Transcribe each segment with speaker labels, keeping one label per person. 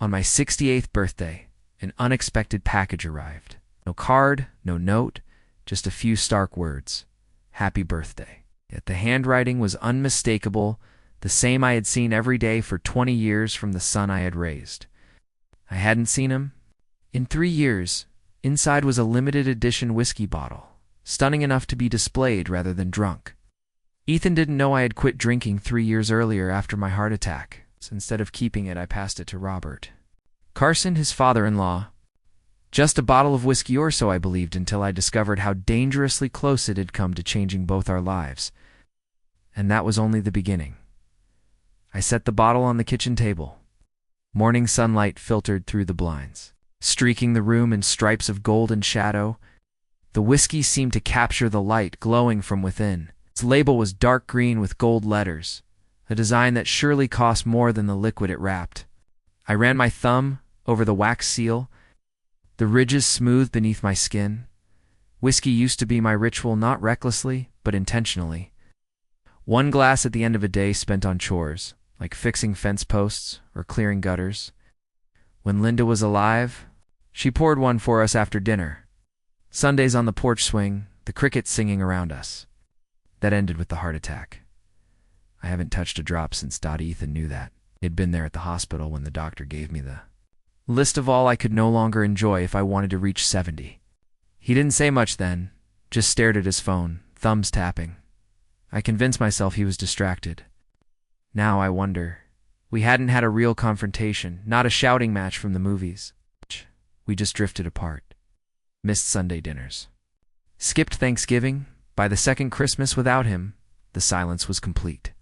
Speaker 1: On my 68th birthday, an unexpected package arrived. No card, no note, just a few stark words. Happy birthday. Yet the handwriting was unmistakable, the same I had seen every day for 20 years from the son I had raised. I hadn't seen him in 3 years. Inside was a limited edition whiskey bottle, stunning enough to be displayed rather than drunk. Ethan didn't know I had quit drinking 3 years earlier after my heart attack, so instead of keeping it, I passed it to Robert Carson, his father-in-law. Just a bottle of whiskey or so, I believed, until I discovered how dangerously close it had come to changing both our lives. And that was only the beginning. I set the bottle on the kitchen table. Morning sunlight filtered through the blinds, streaking the room in stripes of golden shadow. The whiskey seemed to capture the light glowing from within. Its label was dark green with gold letters, a design that surely cost more than the liquid it wrapped. I ran my thumb over the wax seal, the ridges smooth beneath my skin. Whiskey used to be my ritual, not recklessly, but intentionally. One glass at the end of a day spent on chores, like fixing fence posts or clearing gutters. When Linda was alive, she poured one for us after dinner. Sundays on the porch swing, the crickets singing around us. That ended with the heart attack. I haven't touched a drop since Ethan knew that. He'd been there at the hospital when the doctor gave me the list of all I could no longer enjoy if I wanted to reach 70. He didn't say much then, just stared at his phone, thumbs tapping. I convinced myself he was distracted. Now I wonder. We hadn't had a real confrontation, not a shouting match from the movies. We just drifted apart. Missed Sunday dinners. Skipped Thanksgiving. By the second Christmas without him, the silence was complete.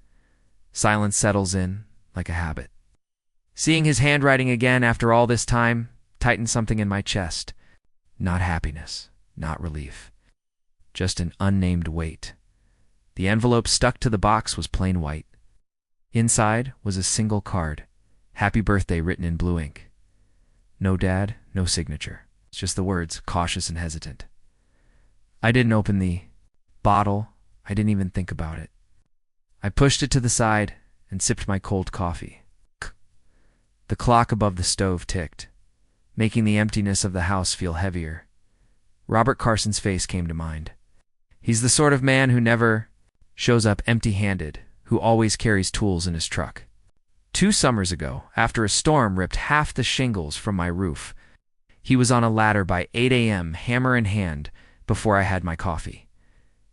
Speaker 1: Silence settles in, like a habit. Seeing his handwriting again after all this time tightened something in my chest. Not happiness, not relief. Just an unnamed weight. The envelope stuck to the box was plain white. Inside was a single card. Happy birthday written in blue ink. No dad, no signature. It's just the words, cautious and hesitant. I didn't open the bottle. I didn't even think about it. I pushed it to the side and sipped my cold coffee. The clock above the stove ticked, making the emptiness of the house feel heavier. Robert Carson's face came to mind. He's the sort of man who never shows up empty-handed, who always carries tools in his truck. 2 summers ago, after a storm ripped half the shingles from my roof, he was on a ladder by 8 a.m., hammer in hand, before I had my coffee.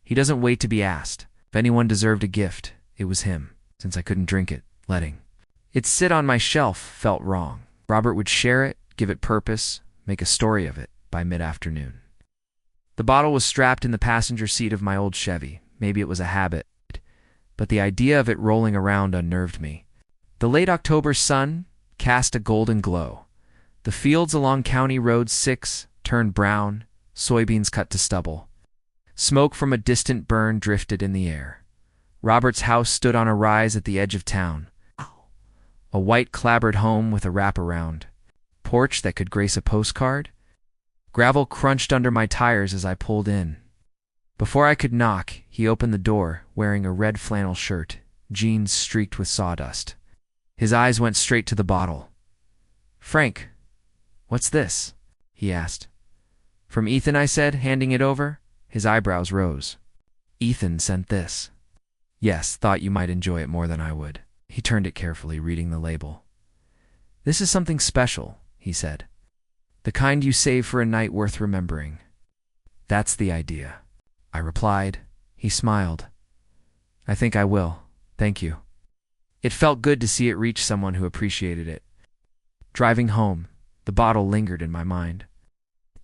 Speaker 1: He doesn't wait to be asked. If anyone deserved a gift, it was him, since I couldn't drink it, letting it sit on my shelf felt wrong. Robert would share it, give it purpose, make a story of it by mid-afternoon. The bottle was strapped in the passenger seat of my old Chevy. Maybe it was a habit, but the idea of it rolling around unnerved me. The late October sun cast a golden glow. The fields along County Road 6 turned brown, soybeans cut to stubble. Smoke from a distant burn drifted in the air. Robert's house stood on a rise at the edge of town. A white clapboard home with a wraparound. Porch that could grace a postcard. Gravel crunched under my tires as I pulled in. Before I could knock, he opened the door, wearing a red flannel shirt, jeans streaked with sawdust. His eyes went straight to the bottle. "Frank, what's this?" he asked. "From Ethan," I said, handing it over. His eyebrows rose. "Ethan sent this." "Yes, thought you might enjoy it more than I would." He turned it carefully, reading the label. "This is something special," he said. "The kind you save for a night worth remembering." "That's the idea," I replied. He smiled. "I think I will. Thank you." It felt good to see it reach someone who appreciated it. Driving home, the bottle lingered in my mind.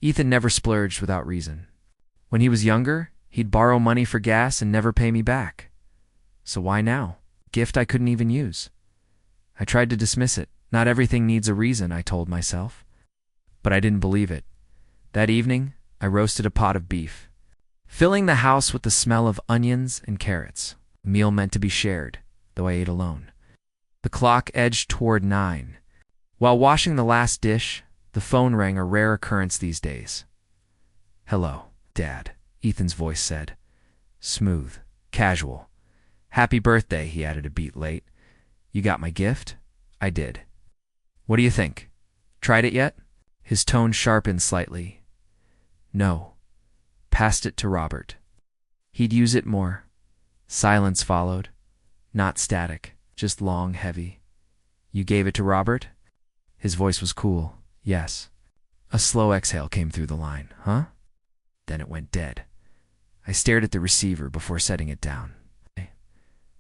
Speaker 1: Ethan never splurged without reason. When he was younger, he'd borrow money for gas and never pay me back. So why now? Gift I couldn't even use. I tried to dismiss it. Not everything needs a reason, I told myself. But I didn't believe it. That evening, I roasted a pot of beef, filling the house with the smell of onions and carrots, a meal meant to be shared, though I ate alone. The clock edged toward 9. While washing the last dish, the phone rang, a rare occurrence these days. "Hello, Dad," Ethan's voice said. Smooth, casual. "Happy birthday," he added a beat late. "You got my gift?" I did. "What do you think?" Tried it yet? His tone sharpened slightly. No. Passed it to Robert. He'd use it more. Silence followed. Not static, just long, heavy. You gave it to Robert? His voice was cool. Yes. A slow exhale came through the line. Huh? Then it went dead. I stared at the receiver before setting it down.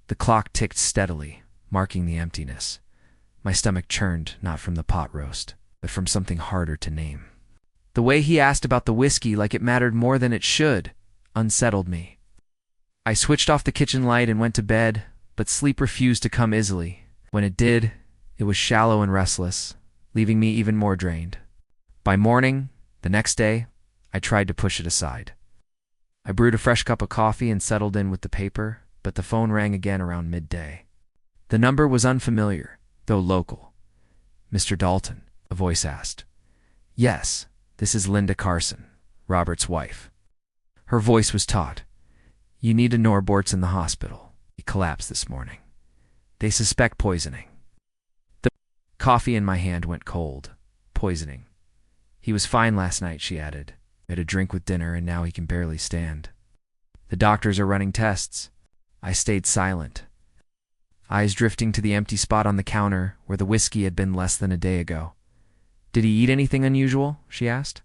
Speaker 1: The clock ticked steadily, marking the emptiness. My stomach churned, not from the pot roast, but from something harder to name. The way he asked about the whiskey like it mattered more than it should unsettled me. I switched off the kitchen light and went to bed, but sleep refused to come easily. When it did, it was shallow and restless, leaving me even more drained. By morning, the next day, I tried to push it aside. I brewed a fresh cup of coffee and settled in with the paper, but the phone rang again around midday. The number was unfamiliar, though local. Mr. Dalton, a voice asked. Yes, this is Linda Carson, Robert's wife. Her voice was taut. You need to know Norbort's in the hospital. He collapsed this morning. They suspect poisoning. The coffee in my hand went cold. Poisoning. He was fine last night, she added. Had a drink with dinner and now he can barely stand. The doctors are running tests. I stayed silent, eyes drifting to the empty spot on the counter where the whiskey had been less than a day ago. Did he eat anything unusual? She asked.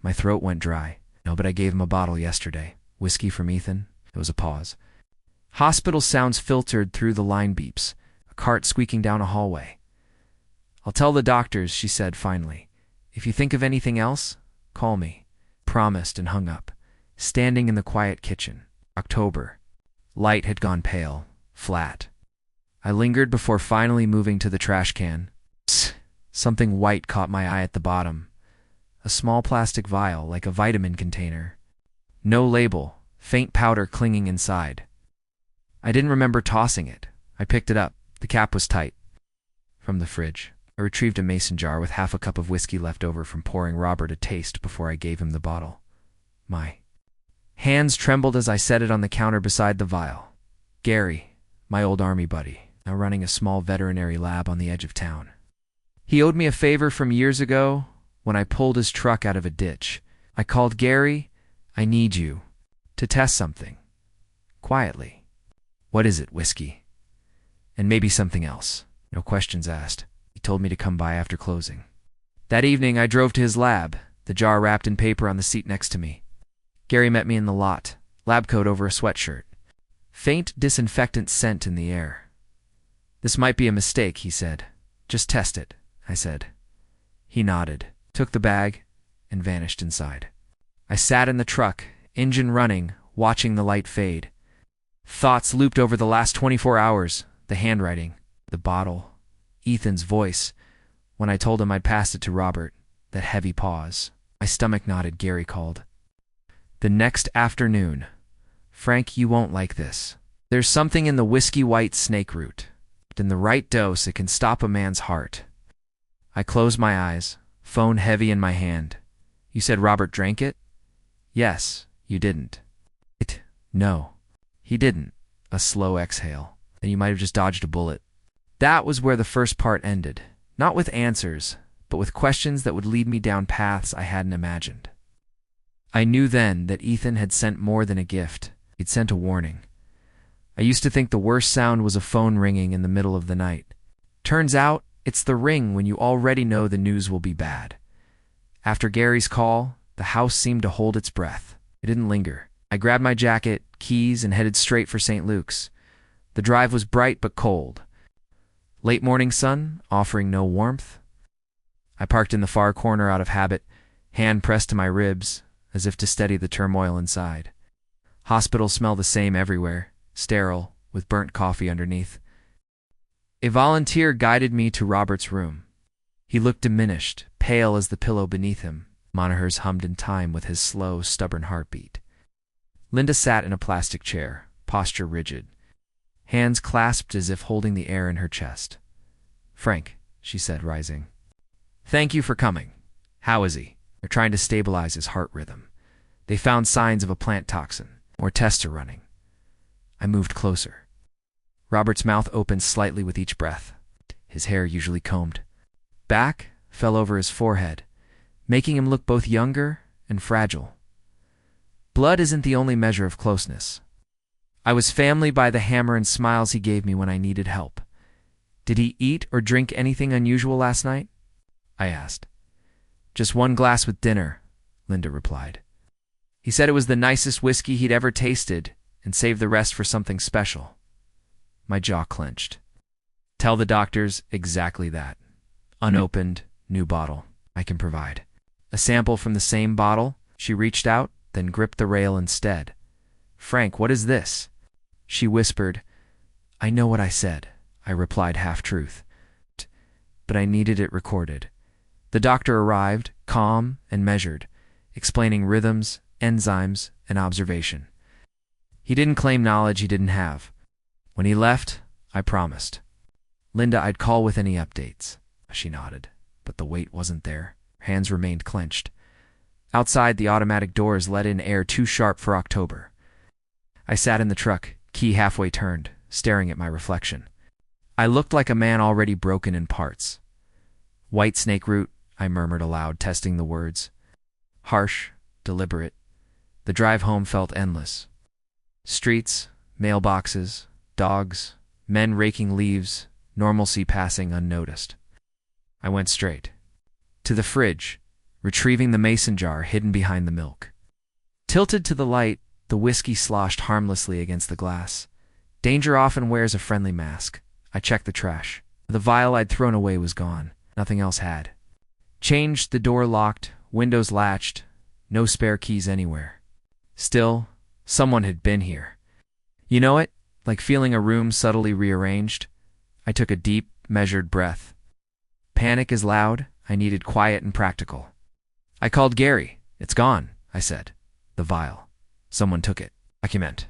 Speaker 1: My throat went dry. No, but I gave him a bottle yesterday. Whiskey from Ethan. There was a pause. Hospital sounds filtered through the line beeps, a cart squeaking down a hallway. I'll tell the doctors, she said finally. If you think of anything else, call me. Promised and hung up. Standing in the quiet kitchen. October. Light had gone pale, flat. I lingered before finally moving to the trash can. Psst. Something white caught my eye at the bottom. A small plastic vial, like a vitamin container. No label, faint powder clinging inside. I didn't remember tossing it. I picked it up. The cap was tight. From the fridge, I retrieved a mason jar with half a cup of whiskey left over from pouring Robert a taste before I gave him the bottle. My hands trembled as I set it on the counter beside the vial. Gary, my old army buddy, now running a small veterinary lab on the edge of town. He owed me a favor from years ago when I pulled his truck out of a ditch. I called Gary, I need you, to test something. Quietly. What is it, whiskey? And maybe something else. No questions asked. He told me to come by after closing. That evening I drove to his lab, the jar wrapped in paper on the seat next to me. Gary met me in the lot, lab coat over a sweatshirt. Faint disinfectant scent in the air. This might be a mistake, he said. Just test it, I said. He nodded, took the bag, and vanished inside. I sat in the truck, engine running, watching the light fade. Thoughts looped over the last 24 hours, the handwriting, the bottle, Ethan's voice. When I told him I'd passed it to Robert, that heavy pause. My stomach knotted, Gary called. The next afternoon. Frank, you won't like this. There's something in the whiskey white snake root. In the right dose, it can stop a man's heart. I closed my eyes, phone heavy in my hand. You said Robert drank it? Yes, you didn't. No, he didn't. A slow exhale. Then you might have just dodged a bullet. That was where the first part ended. Not with answers, but with questions that would lead me down paths I hadn't imagined. I knew then that Ethan had sent more than a gift. He'd sent a warning. I used to think the worst sound was a phone ringing in the middle of the night. Turns out, it's the ring when you already know the news will be bad. After Gary's call, the house seemed to hold its breath. It didn't linger. I grabbed my jacket, keys, and headed straight for St. Luke's. The drive was bright but cold. Late morning sun, offering no warmth. I parked in the far corner out of habit, hand pressed to my ribs, as if to steady the turmoil inside. Hospitals smell the same everywhere, sterile, with burnt coffee underneath. A volunteer guided me to Robert's room. He looked diminished, pale as the pillow beneath him. Monitors hummed in time with his slow, stubborn heartbeat. Linda sat in a plastic chair, posture rigid, hands clasped as if holding the air in her chest. Frank, she said, rising. Thank you for coming. How is he? They're trying to stabilize his heart rhythm. They found signs of a plant toxin. More tests are running. I moved closer. Robert's mouth opened slightly with each breath, his hair usually combed. Back, fell over his forehead, making him look both younger and fragile. Blood isn't the only measure of closeness. I was family by the hammer and smiles he gave me when I needed help. Did he eat or drink anything unusual last night? I asked. Just one glass with dinner, Linda replied. He said it was the nicest whiskey he'd ever tasted and saved the rest for something special. My jaw clenched. Tell the doctors exactly that. Unopened, new bottle. I can provide. A sample from the same bottle. She reached out, then gripped the rail instead. Frank, what is this? She whispered. I know what I said, I replied half-truth. But I needed it recorded. The doctor arrived, calm and measured, explaining rhythms, enzymes, and observation. He didn't claim knowledge he didn't have. When he left, I promised. Linda, I'd call with any updates. She nodded, but the weight wasn't there. Her hands remained clenched. Outside, the automatic doors let in air too sharp for October. I sat in the truck, key halfway turned, staring at my reflection. I looked like a man already broken in parts. White snake root, I murmured aloud, testing the words. Harsh, deliberate. The drive home felt endless. Streets, mailboxes, dogs, men raking leaves, normalcy passing unnoticed. I went straight to the fridge, retrieving the mason jar hidden behind the milk. Tilted to the light, the whiskey sloshed harmlessly against the glass. Danger often wears a friendly mask. I checked the trash. The vial I'd thrown away was gone. Nothing else had. Changed, the door locked, windows latched, no spare keys anywhere. Still, someone had been here. You know it? Like feeling a room subtly rearranged. I took a deep, measured breath. Panic is loud. I needed quiet and practical. I called Gary. It's gone, I said. The vial. Someone took it. Document.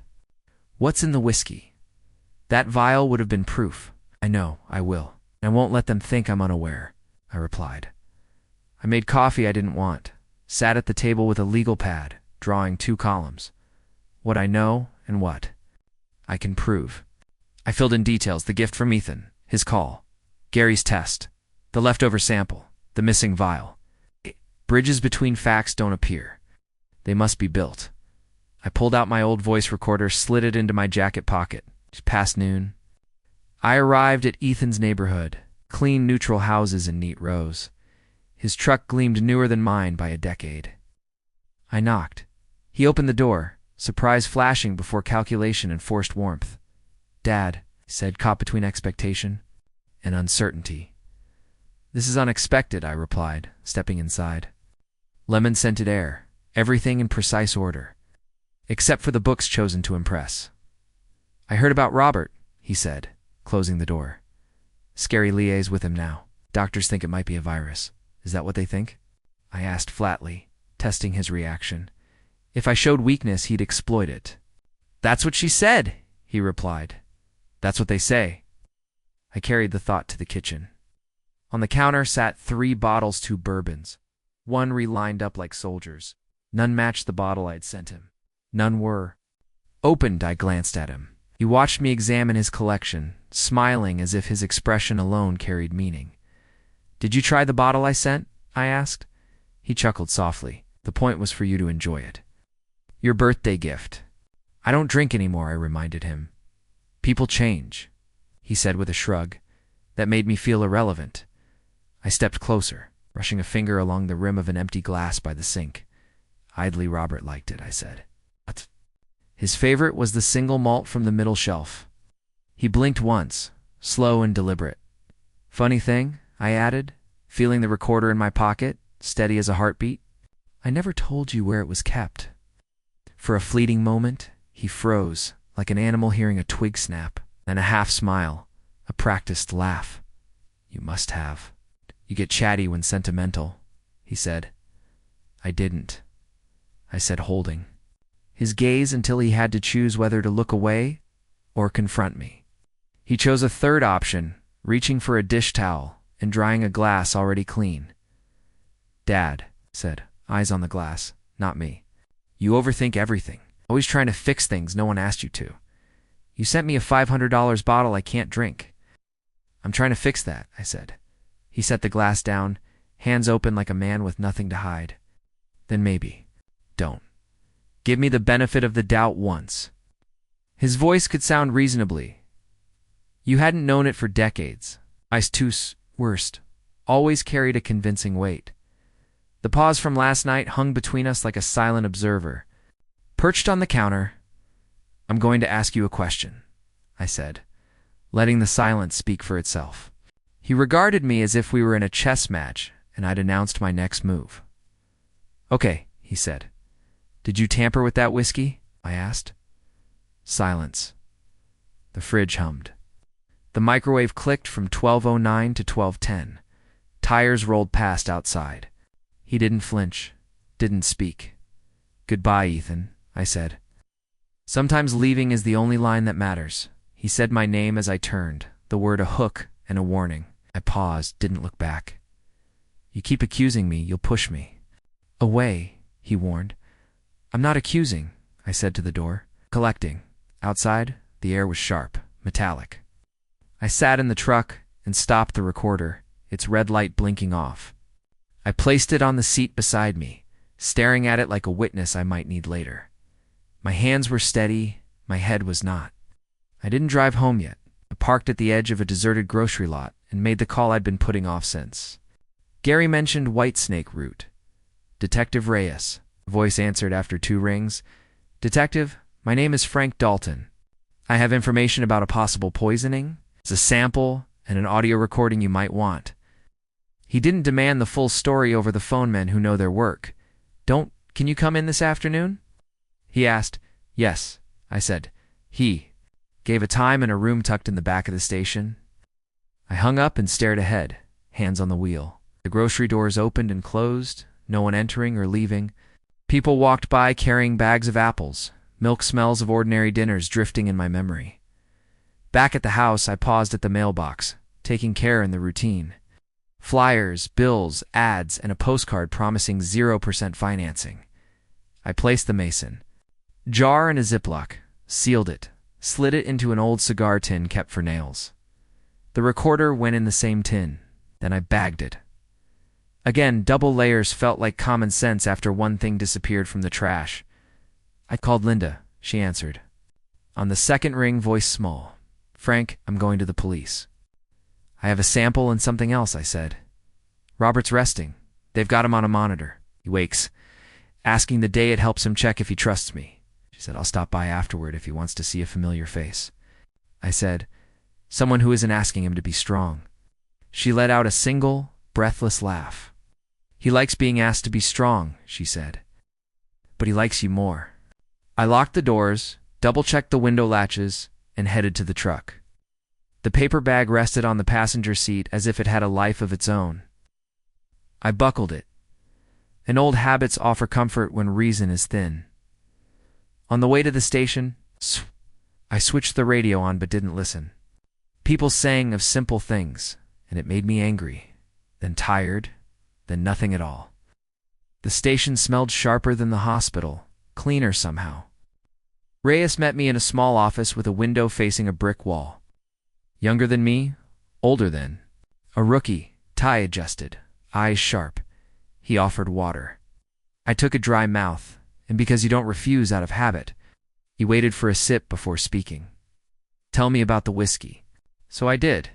Speaker 1: What's in the whiskey? That vial would have been proof. I know, I will. I won't let them think I'm unaware, I replied. I made coffee I didn't want. Sat at the table with a legal pad, drawing 2 columns. What I know and what I can prove. I filled in details: the gift from Ethan, his call, Gary's test, the leftover sample, the missing vial. Bridges between facts don't appear. They must be built. I pulled out my old voice recorder, slid it into my jacket pocket. It's past noon. I arrived at Ethan's neighborhood, clean, neutral houses in neat rows. His truck gleamed newer than mine by a decade. I knocked. He opened the door, surprise flashing before calculation and forced warmth. Dad, he said, caught between expectation and uncertainty. This is unexpected, I replied, stepping inside. Lemon-scented air, everything in precise order, except for the books chosen to impress. I heard about Robert, he said, closing the door. Scary liaise with him now. Doctors think it might be a virus. Is that what they think? I asked flatly, testing his reaction. If I showed weakness, he'd exploit it. That's what she said, he replied. That's what they say. I carried the thought to the kitchen. On the counter sat 3 bottles, 2 bourbons. One lined up like soldiers. None matched the bottle I'd sent him. None were opened. I glanced at him. He watched me examine his collection, smiling as if his expression alone carried meaning. Did you try the bottle I sent? I asked. He chuckled softly. The point was for you to enjoy it. Your birthday gift. I don't drink anymore, I reminded him. People change, he said with a shrug. That made me feel irrelevant. I stepped closer, brushing a finger along the rim of an empty glass by the sink. Idly, Robert liked it, I said. What? His favorite was the single malt from the middle shelf. He blinked once, slow and deliberate. Funny thing, I added, feeling the recorder in my pocket, steady as a heartbeat. I never told you where it was kept. For a fleeting moment, he froze, like an animal hearing a twig snap, then a half smile, a practiced laugh. You must have. You get chatty when sentimental, he said. I didn't, I said, holding his gaze until he had to choose whether to look away or confront me. He chose a third option, reaching for a dish towel and drying a glass already clean. Dad, said, eyes on the glass, not me. You overthink everything, always trying to fix things no one asked you to. You sent me a $500 bottle I can't drink. I'm trying to fix that, I said. He set the glass down, hands open like a man with nothing to hide. Then maybe. Don't. Give me the benefit of the doubt once. His voice could sound reasonably. You hadn't known it for decades. I's too's worst always carried a convincing weight. The pause from last night hung between us like a silent observer. Perched on the counter, I'm going to ask you a question, I said, letting the silence speak for itself. He regarded me as if we were in a chess match and I'd announced my next move. Okay, he said. Did you tamper with that whiskey? I asked. Silence. The fridge hummed. The microwave clicked from 12:09 to 12:10. Tires rolled past outside. He didn't flinch, didn't speak. Goodbye, Ethan, I said. Sometimes leaving is the only line that matters. He said my name as I turned, the word a hook and a warning. I paused, didn't look back. You keep accusing me, you'll push me. Away, he warned. I'm not accusing, I said to the door. Collecting. Outside, the air was sharp, metallic. I sat in the truck and stopped the recorder, its red light blinking off. I placed it on the seat beside me, staring at it like a witness I might need later. My hands were steady, my head was not. I didn't drive home yet. I parked at the edge of a deserted grocery lot and made the call I'd been putting off since. Gary mentioned Whitesnake route. Detective Reyes, a voice answered after 2 rings. Detective, my name is Frank Dalton. I have information about a possible poisoning. It's a sample and an audio recording you might want. He didn't demand the full story over the phone men who know their work. Can you come in this afternoon? He asked. Yes, I said. He gave a time and a room tucked in the back of the station. I hung up and stared ahead, hands on the wheel. The grocery doors opened and closed, no one entering or leaving. People walked by carrying bags of apples, milk smells of ordinary dinners drifting in my memory. Back at the house, I paused at the mailbox, taking care in the routine. Flyers, bills, ads, and a postcard promising 0% financing. I placed the mason jar in a Ziploc, sealed it, slid it into an old cigar tin kept for nails. The recorder went in the same tin. Then I bagged it. Again, double layers felt like common sense after one thing disappeared from the trash. I called Linda. She answered. On the second ring, voice small. Frank, I'm going to the police. I have a sample and something else, I said. Robert's resting. They've got him on a monitor. He wakes, asking the day it helps him check if he trusts me. She said, I'll stop by afterward if he wants to see a familiar face. I said, someone who isn't asking him to be strong. She let out a single, breathless laugh. He likes being asked to be strong, she said. But he likes you more. I locked the doors, double-checked the window latches, and headed to the truck. The paper bag rested on the passenger seat as if it had a life of its own. I buckled it. And old habits offer comfort when reason is thin. On the way to the station, I switched the radio on but didn't listen. People sang of simple things, and it made me angry, then tired, then nothing at all. The station smelled sharper than the hospital, cleaner somehow. Reyes met me in a small office with a window facing a brick wall. Younger than me, older than. A rookie, tie adjusted, eyes sharp. He offered water. I took a dry mouth, and because you don't refuse out of habit, he waited for a sip before speaking. Tell me about the whiskey. So I did.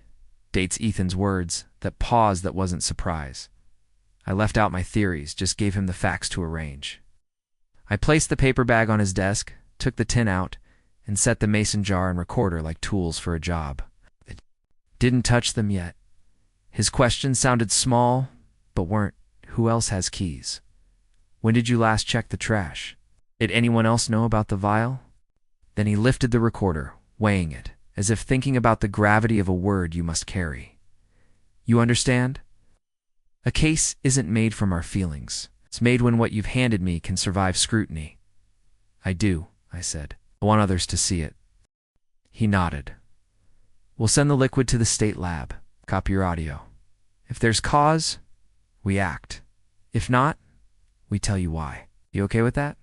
Speaker 1: Dates Ethan's words, that pause that wasn't surprise. I left out my theories, just gave him the facts to arrange. I placed the paper bag on his desk, took the tin out, and set the mason jar and recorder like tools for a job. Didn't touch them yet. His questions sounded small, but weren't. Who else has keys? When did you last check the trash? Did anyone else know about the vial? Then he lifted the recorder, weighing it, as if thinking about the gravity of a word you must carry. You understand? A case isn't made from our feelings. It's made when what you've handed me can survive scrutiny. I do, I said. I want others to see it. He nodded. We'll send the liquid to the state lab. Copy your audio. If there's cause, we act. If not, we tell you why. You okay with that?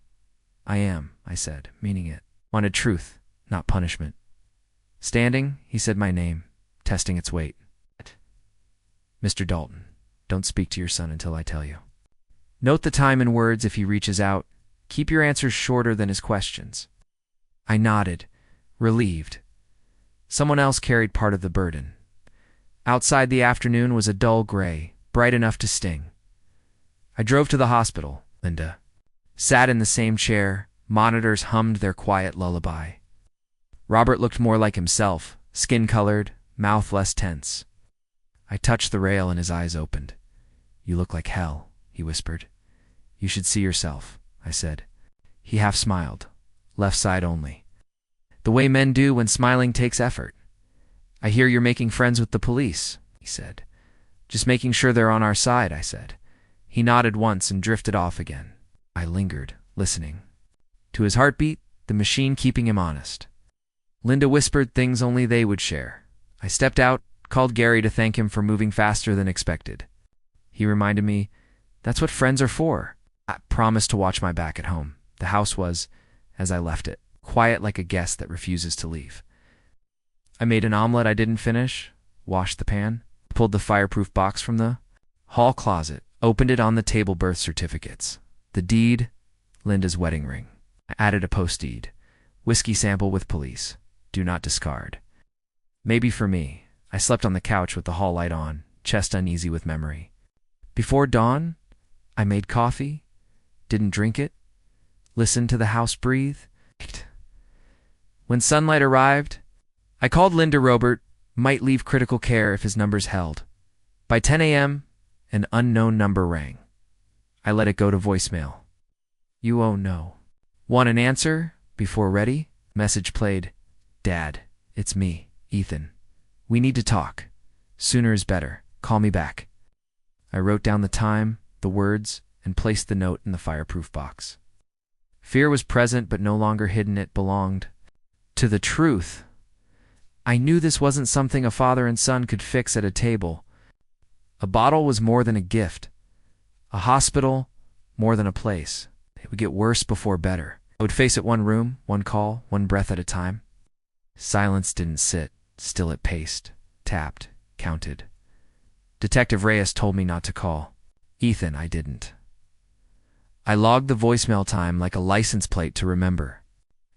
Speaker 1: I am, I said, meaning it. Wanted truth, not punishment. Standing, he said my name, testing its weight. Mr. Dalton. Don't speak to your son until I tell you. Note the time and words if he reaches out. Keep your answers shorter than his questions. I nodded, relieved. Someone else carried part of the burden. Outside, the afternoon was a dull gray, bright enough to sting. I drove to the hospital. Linda sat in the same chair. Monitors hummed their quiet lullaby. Robert looked more like himself, skin-colored, mouth less tense. I touched the rail and his eyes opened. "You look like hell," he whispered. "You should see yourself," I said. He half smiled, left side only. "The way men do when smiling takes effort." "I hear you're making friends with the police," he said. "Just making sure they're on our side," I said. He nodded once and drifted off again. I lingered, listening. To his heartbeat, the machine keeping him honest. Linda whispered things only they would share. I stepped out, called Gary to thank him for moving faster than expected. He reminded me, "That's what friends are for." I promised to watch my back at home. The house was, as I left it, quiet like a guest that refuses to leave. I made an omelet I didn't finish, washed the pan, pulled the fireproof box from the hall closet, opened it. On the table, birth certificates. The deed, Linda's wedding ring. I added a post-deed. Whiskey sample with police. Do not discard. Maybe for me. I slept on the couch with the hall light on, chest uneasy with memory. Before dawn, I made coffee, didn't drink it, listened to the house breathe. When sunlight arrived, I called Linda. Robert might leave critical care if his numbers held. By 10 a.m., an unknown number rang. I let it go to voicemail. "You oh no." "Want an answer? Before ready?" Message played. "Dad, it's me, Ethan. We need to talk. Sooner is better. Call me back." I wrote down the time, the words, and placed the note in the fireproof box. Fear was present but no longer hidden. It belonged to the truth. I knew this wasn't something a father and son could fix at a table. A bottle was more than a gift. A hospital, more than a place. It would get worse before better. I would face it one room, one call, one breath at a time. Silence didn't sit. Still it paced, tapped, counted. Detective Reyes told me not to call. Ethan, I didn't. I logged the voicemail time like a license plate to remember.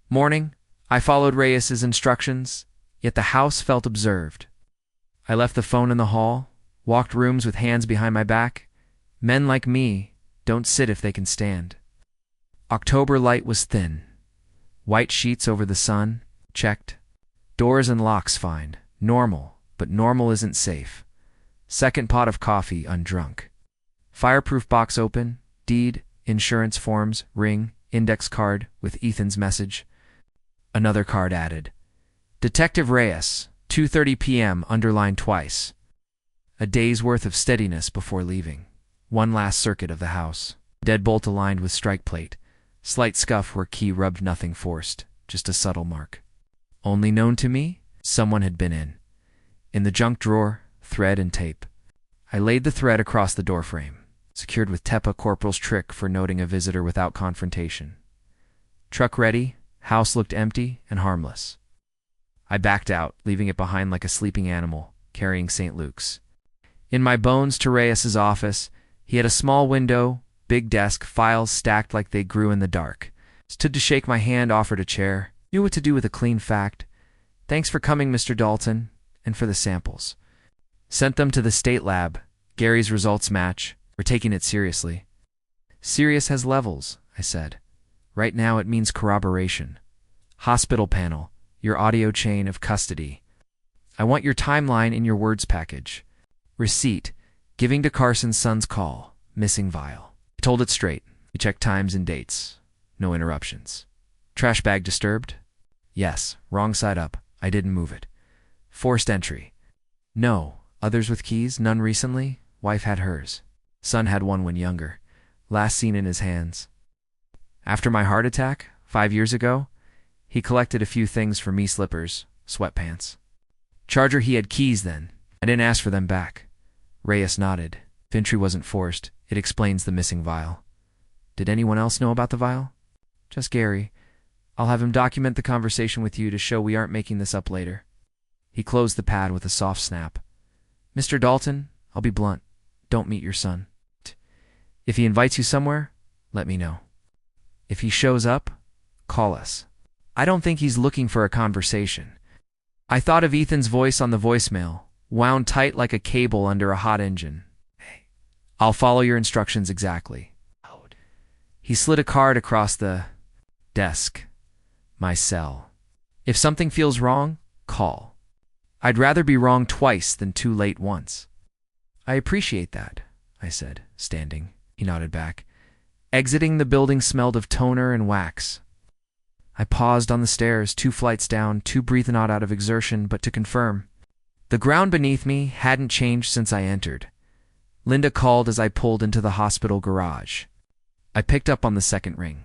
Speaker 1: Morning. I followed Reyes's instructions, yet the house felt observed. I left the phone in the hall, walked rooms with hands behind my back. Men like me don't sit if they can stand. October light was thin. White sheets over the sun, checked. Doors and locks fine. Normal, but normal isn't safe. Second pot of coffee undrunk. Fireproof box open, deed, insurance forms, ring, index card with Ethan's message. Another card added. Detective Reyes, 2:30 p.m. underlined twice. A day's worth of steadiness before leaving. One last circuit of the house. Deadbolt aligned with strike plate. Slight scuff where key rubbed, nothing forced, just a subtle mark. Only known to me, someone had been in. In the junk drawer, thread and tape. I laid the thread across the doorframe, secured with Tepa Corporal's trick for noting a visitor without confrontation. Truck ready, house looked empty and harmless. I backed out, leaving it behind like a sleeping animal, carrying St. Luke's. In my bones to Reyes's office, he had a small window, big desk, files stacked like they grew in the dark. Stood to shake my hand, offered a chair. Knew what to do with a clean fact. Thanks for coming, Mr. Dalton, and for the samples. Sent them to the state lab. Gary's results match. We're taking it seriously. Serious has levels, I said. Right now it means corroboration. Hospital panel, your audio chain of custody. I want your timeline in your words package. Receipt, giving to Carson's son's call, missing vial. I told it straight. We checked times and dates. No interruptions. Trash bag disturbed? Yes, wrong side up. I didn't move it. Forced entry. No. Others with keys, none recently. Wife had hers. Son had one when younger. Last seen in his hands. After my heart attack, 5 years ago, he collected a few things for me, slippers, sweatpants. Charger, he had keys then. I didn't ask for them back. Reyes nodded. If entry wasn't forced, it explains the missing vial. Did anyone else know about the vial? Just Gary. I'll have him document the conversation with you to show we aren't making this up later. He closed the pad with a soft snap. Mr. Dalton, I'll be blunt. don't meet your son. If he invites you somewhere, let me know. If he shows up, call us. I don't think he's looking for a conversation. I thought of Ethan's voice on the voicemail, wound tight like a cable under a hot engine. Hey, I'll follow your instructions exactly. He slid a card across the desk. My cell. If something feels wrong, call. I'd rather be wrong twice than too late once. I appreciate that, I said, standing. He nodded back. Exiting the building smelled of toner and wax. I paused on the stairs, 2 flights down, too breathing out of exertion, but to confirm. The ground beneath me hadn't changed since I entered. Linda called as I pulled into the hospital garage. I picked up on the second ring.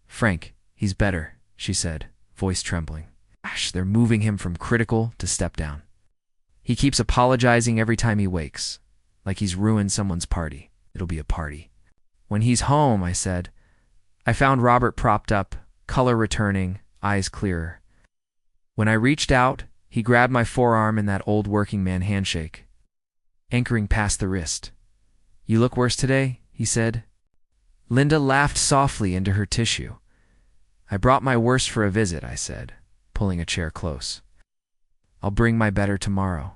Speaker 1: Frank, he's better, she said, voice trembling. Gosh, they're moving him from critical to step down. He keeps apologizing every time he wakes, like he's ruined someone's party. It'll be a party. When he's home, I said. I found Robert propped up, color returning, eyes clearer. When I reached out, he grabbed my forearm in that old working man handshake, anchoring past the wrist. You look worse today, he said. Linda laughed softly into her tissue. I brought my worst for a visit, I said, pulling a chair close. I'll bring my better tomorrow.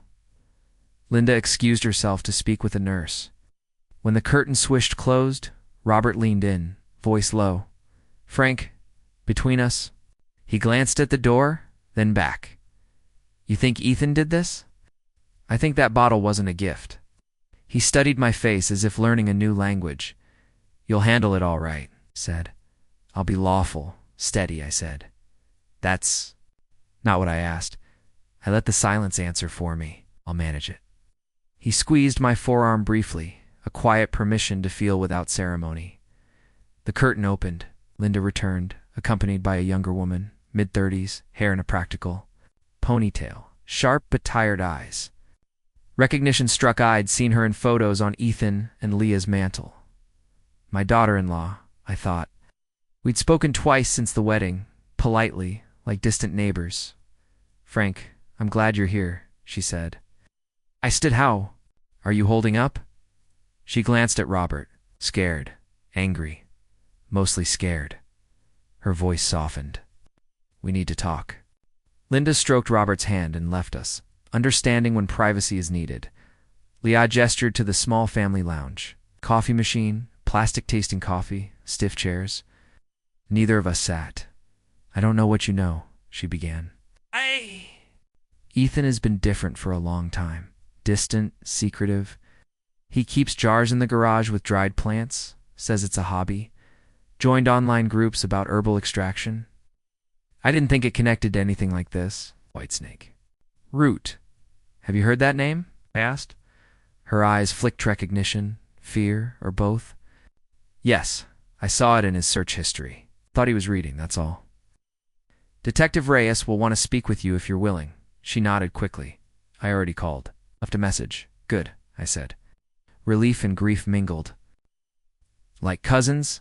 Speaker 1: Linda excused herself to speak with a nurse. When the curtain swished closed, Robert leaned in, voice low. Frank, between us. He glanced at the door, then back. You think Ethan did this? I think that bottle wasn't a gift. He studied my face as if learning a new language. You'll handle it all right, said. I'll be lawful, steady, I said. That's not what I asked. I let the silence answer for me. I'll manage it. He squeezed my forearm briefly, a quiet permission to feel without ceremony. The curtain opened. Linda returned, accompanied by a younger woman, mid-30s, hair in a practical ponytail, sharp but tired eyes. Recognition struck I'd seen her in photos on Ethan and Leah's mantle. My daughter-in-law, I thought. We'd spoken twice since the wedding, politely, like distant neighbors. Frank, I'm glad you're here, she said. I stood. How? Are you holding up? She glanced at Robert, scared, angry, mostly scared. Her voice softened. We need to talk. Linda stroked Robert's hand and left us, understanding when privacy is needed. Leah gestured to the small family lounge. Coffee machine, plastic-tasting coffee, stiff chairs. Neither of us sat. I don't know what you know, she began. Ethan has been different for a long time. Distant, secretive. He keeps jars in the garage with dried plants, says it's a hobby. Joined online groups about herbal extraction. I didn't think it connected to anything like this. Whitesnake. Root. Have you heard that name? I asked. Her eyes flicked recognition, fear, or both. Yes, I saw it in his search history. Thought he was reading, that's all. Detective Reyes will want to speak with you if you're willing. She nodded quickly. I already called. Left a message. Good, I said. Relief and grief mingled. Like cousins?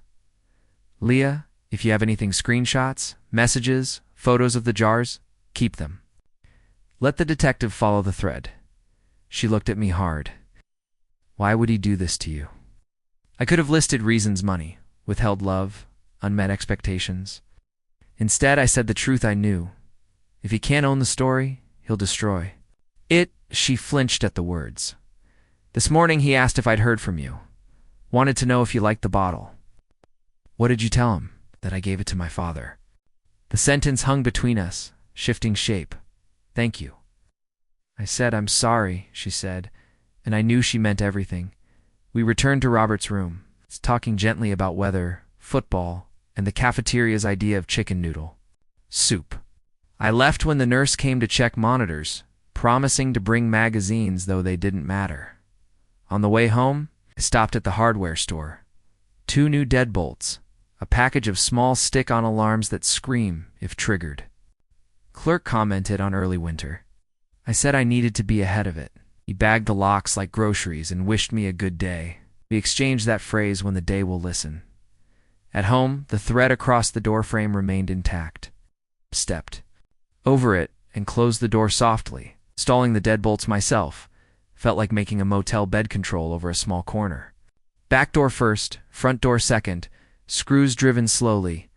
Speaker 1: Leah, if you have anything, screenshots, messages, photos of the jars, keep them. Let the detective follow the thread. She looked at me hard. Why would he do this to you? I could have listed reasons: money, withheld love, unmet expectations. Instead, I said the truth I knew. If he can't own the story, he'll destroy it. She flinched at the words. This morning he asked if I'd heard from you. Wanted to know if you liked the bottle. What did you tell him? That I gave it to my father. The sentence hung between us, shifting shape. Thank you. I said, I'm sorry, she said, and I knew she meant everything. We returned to Robert's room, talking gently about weather, football, and the cafeteria's idea of chicken noodle soup. I left when the nurse came to check monitors, promising to bring magazines though they didn't matter. On the way home, I stopped at the hardware store. 2 new deadbolts, a package of small stick-on alarms that scream if triggered. Clerk commented on early winter. I said I needed to be ahead of it. He bagged the locks like groceries and wished me a good day. We exchanged that phrase when the day will listen. At home, the thread across the doorframe remained intact. Stepped over it and closed the door softly, installing the deadbolts myself, Felt like making a motel bed control over a small corner. Back door first, front door second, screws driven slowly,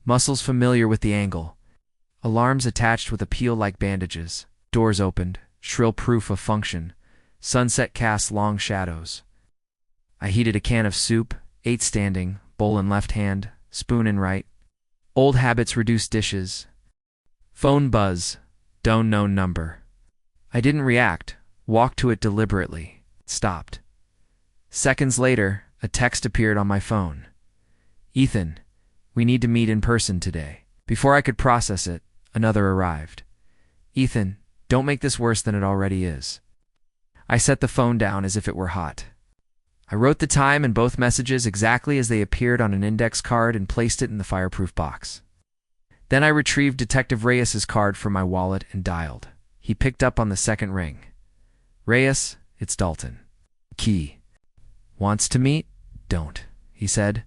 Speaker 1: muscles familiar with the angle, alarms attached with appeal-like bandages, doors opened, shrill proof of function, sunset casts long shadows. I heated a can of soup, ate standing, bowl in left hand, spoon in right. Old habits reduce dishes. Phone buzz, don't known number. I didn't react, walked to it deliberately, stopped. Seconds later, a text appeared on my phone. Ethan, we need to meet in person today. Before I could process it, another arrived. Ethan, don't make this worse than it already is. I set the phone down as if it were hot. I wrote the time and both messages exactly as they appeared on an index card and placed it in the fireproof box. Then I retrieved Detective Reyes's card from my wallet and dialed. He picked up on the second ring. Reyes, it's Dalton. Key. Wants to meet? Don't, he said.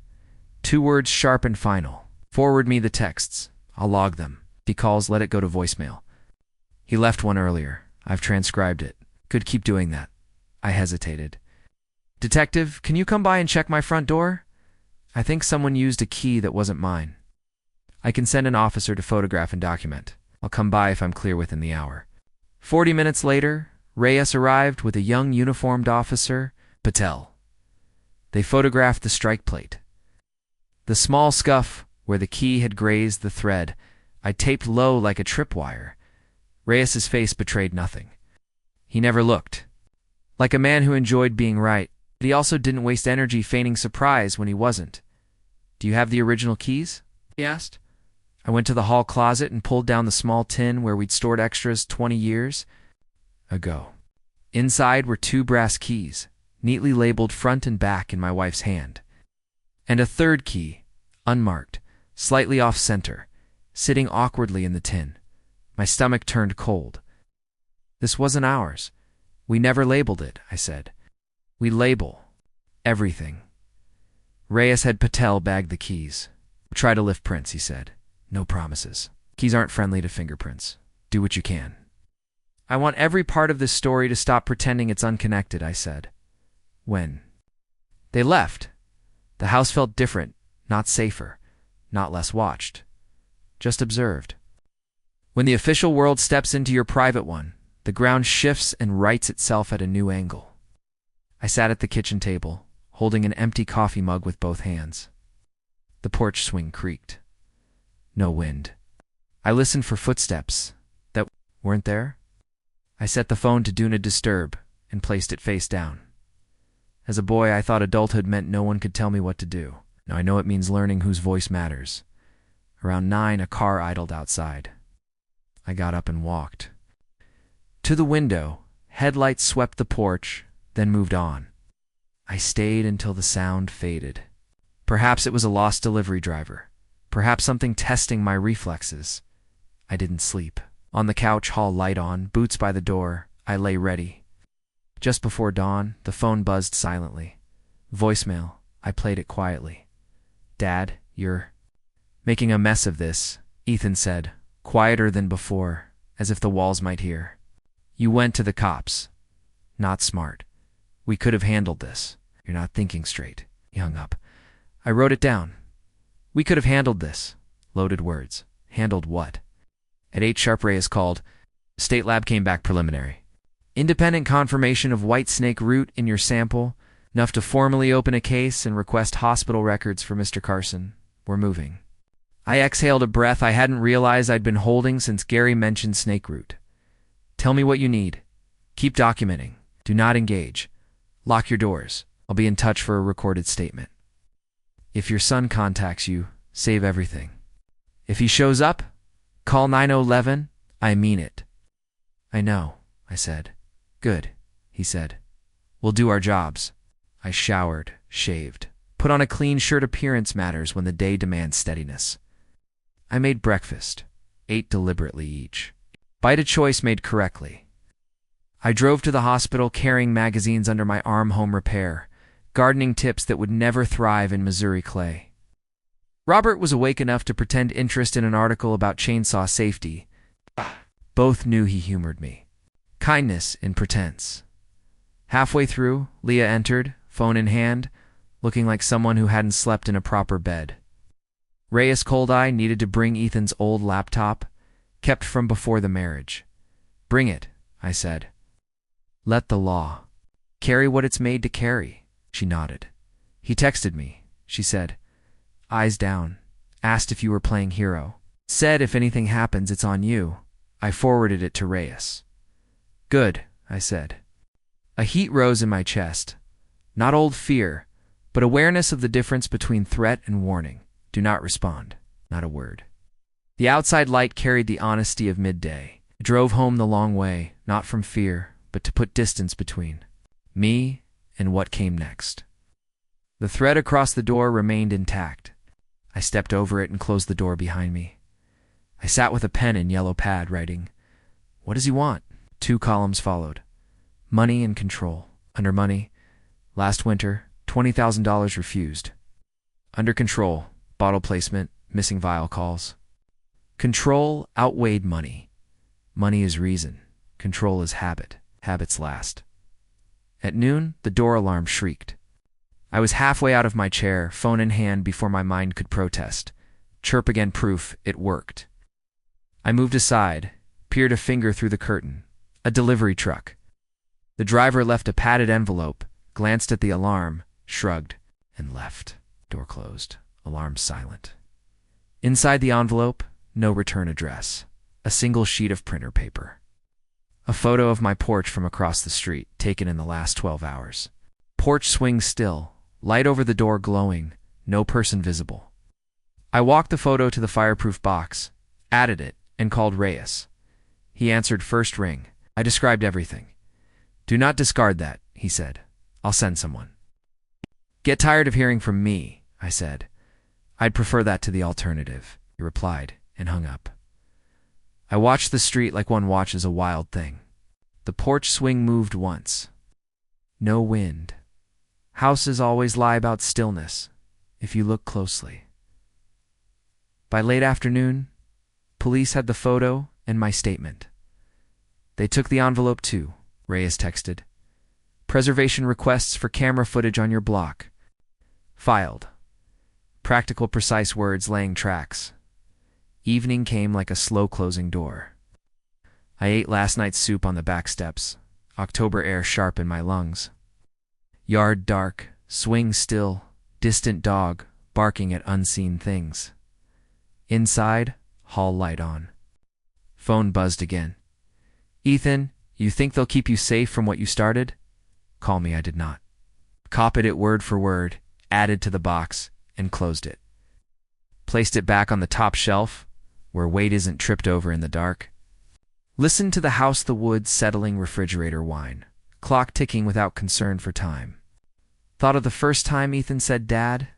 Speaker 1: 2 words sharp and final. Forward me the texts. I'll log them. If he calls, let it go to voicemail. He left one earlier. I've transcribed it. Could keep doing that. I hesitated. Detective, can you come by and check my front door? I think someone used a key that wasn't mine. I can send an officer to photograph and document. I'll come by if I'm clear within the hour. 40 minutes later, Reyes arrived with a young uniformed officer, Patel. They photographed the strike plate. The small scuff where the key had grazed the thread, I taped low like a tripwire. Reyes's face betrayed nothing. He never looked. Like a man who enjoyed being right, but he also didn't waste energy feigning surprise when he wasn't. Do you have the original keys? He asked. I went to the hall closet and pulled down the small tin where we'd stored extras 20 years ago. Inside were 2 brass keys, neatly labeled front and back in my wife's hand. And a third key, unmarked, slightly off-center, sitting awkwardly in the tin. My stomach turned cold. This wasn't ours. We never labeled it, I said. We label everything. Reyes had Patel bag the keys. Try to lift prints, he said. No promises. Keys aren't friendly to fingerprints. Do what you can. I want every part of this story to stop pretending it's unconnected, I said. When they left, the house felt different, not safer, not less watched, just observed. When the official world steps into your private one, the ground shifts and rights itself at a new angle. I sat at the kitchen table, holding an empty coffee mug with both hands. The porch swing creaked. No wind. I listened for footsteps that weren't there. I set the phone to Do Not Disturb and placed it face down. As a boy, I thought adulthood meant no one could tell me what to do. Now I know it means learning whose voice matters. Around 9, a car idled outside. I got up and walked. To the window, headlights swept the porch, then moved on. I stayed until the sound faded. Perhaps it was a lost delivery driver. Perhaps something testing my reflexes. I didn't sleep. On the couch, hall light on, boots by the door, I lay ready. Just before dawn, the phone buzzed silently. Voicemail. I played it quietly. Dad, you're making a mess of this, Ethan said, quieter than before, as if the walls might hear. You went to the cops. Not smart. We could have handled this. You're not thinking straight. He hung up. I wrote it down. We could have handled this. Loaded words. Handled what? At 8 sharp, Reyes called. State lab came back preliminary. Independent confirmation of white snake root in your sample, enough to formally open a case and request hospital records for Mr. Carson. We're moving. I exhaled a breath I hadn't realized I'd been holding since Gary mentioned snake root. Tell me what you need. Keep documenting. Do not engage. Lock your doors. I'll be in touch for a recorded statement. If your son contacts you, save everything. If he shows up, call 911. I mean it. I know, I said. Good, he said. We'll do our jobs. I showered, shaved, put on a clean shirt. Appearance matters when the day demands steadiness. I made breakfast, 8 deliberately each. Bite a choice made correctly. I drove to the hospital carrying magazines under my arm. Home repair, gardening tips that would never thrive in Missouri clay. Robert was awake enough to pretend interest in an article about chainsaw safety. Both knew he humored me. Kindness in pretense. Halfway through, Leah entered, phone in hand, looking like someone who hadn't slept in a proper bed. Reyes Cold-Eye needed to bring Ethan's old laptop, kept from before the marriage. "Bring it," I said. "Let the law carry what it's made to carry," she nodded. "He texted me," she said, eyes down, asked if you were playing hero. "Said if anything happens, it's on you." I forwarded it to Reyes. "Good," I said. A heat rose in my chest. Not old fear, but awareness of the difference between threat and warning. Do not respond. Not a word. The outside light carried the honesty of midday. It drove home the long way, not from fear, but to put distance between me and what came next. The thread across the door remained intact. I stepped over it and closed the door behind me. I sat with a pen and yellow pad, writing, "What does he want?" 2 columns followed. Money and control. Under money, last winter, $20,000 refused. Under control, bottle placement, missing vial calls. Control outweighed money. Money is reason. Control is habit. Habits last. At noon, the door alarm shrieked. I was halfway out of my chair, phone in hand, before my mind could protest. Chirp again, proof it worked. I moved aside, peered a finger through the curtain. A delivery truck. The driver left a padded envelope, glanced at the alarm, shrugged, and left. Door closed. Alarm silent. Inside the envelope, no return address. A single sheet of printer paper. A photo of my porch from across the street, taken in the last 12 hours. Porch swings still, light over the door glowing, no person visible. I walked the photo to the fireproof box, added it, and called Reyes. He answered first ring. I described everything. "Do not discard that," he said. "I'll send someone." "Get tired of hearing from me," I said. "I'd prefer that to the alternative," he replied, and hung up. I watched the street like one watches a wild thing. The porch swing moved once. No wind. Houses always lie about stillness, if you look closely. By late afternoon, police had the photo and my statement. They took the envelope too, Reyes texted. "Preservation requests for camera footage on your block. Filed." Practical, precise words laying tracks. Evening came like a slow-closing door. I ate last night's soup on the back steps, October air sharp in my lungs. Yard dark, swing still, distant dog barking at unseen things. Inside, hall light on. Phone buzzed again. "Ethan, you think they'll keep you safe from what you started?" Call me, I did not. Copied it word for word, added to the box, and closed it. Placed it back on the top shelf, where weight isn't tripped over in the dark. Listened to the house the woods settling refrigerator whine, clock ticking without concern for time. Thought of the first time Ethan said Dad,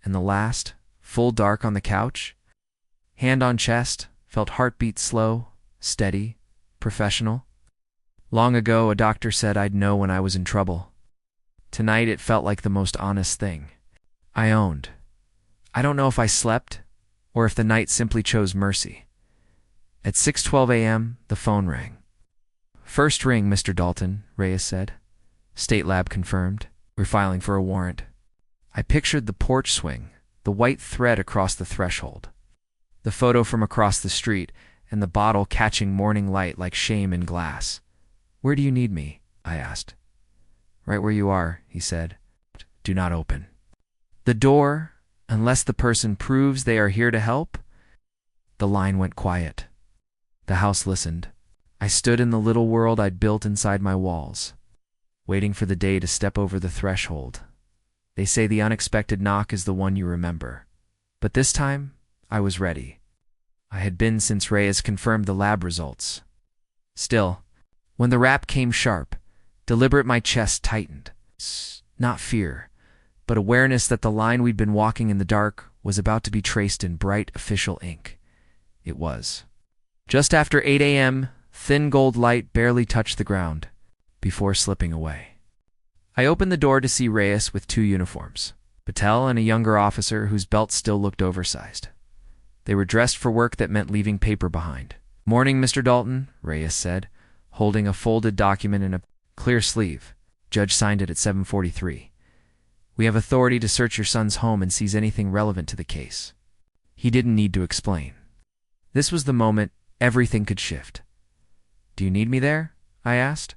Speaker 1: and the last, full dark on the couch. Hand on chest, felt heartbeat slow, steady, professional. Long ago, a doctor said I'd know when I was in trouble. Tonight, it felt like the most honest thing. I owned. I don't know if I slept, or if the night simply chose mercy. At 6:12 a.m., the phone rang. "First ring, Mr. Dalton," Reyes said. "State lab confirmed. We're filing for a warrant." I pictured the porch swing, the white thread across the threshold, the photo from across the street, and the bottle catching morning light like shame in glass. "Where do you need me?" I asked. "Right where you are," he said. "Do not open the door unless the person proves they are here to help." The line went quiet. The house listened. I stood in the little world I'd built inside my walls, waiting for the day to step over the threshold. They say the unexpected knock is the one you remember. But this time, I was ready. I had been since Reyes confirmed the lab results. Still, when the rap came sharp, deliberate, my chest tightened. Not fear, but awareness that the line we'd been walking in the dark was about to be traced in bright official ink. It was. Just after 8 a.m., thin gold light barely touched the ground, before slipping away. I opened the door to see Reyes with 2 uniforms, Patel and a younger officer whose belt still looked oversized. They were dressed for work that meant leaving paper behind. "Morning, Mr. Dalton," Reyes said, holding a folded document in a clear sleeve. Judge signed it at 7:43. We have authority to search your son's home and seize anything relevant to the case. He didn't need to explain. This was the moment everything could shift. Do you need me there? I asked.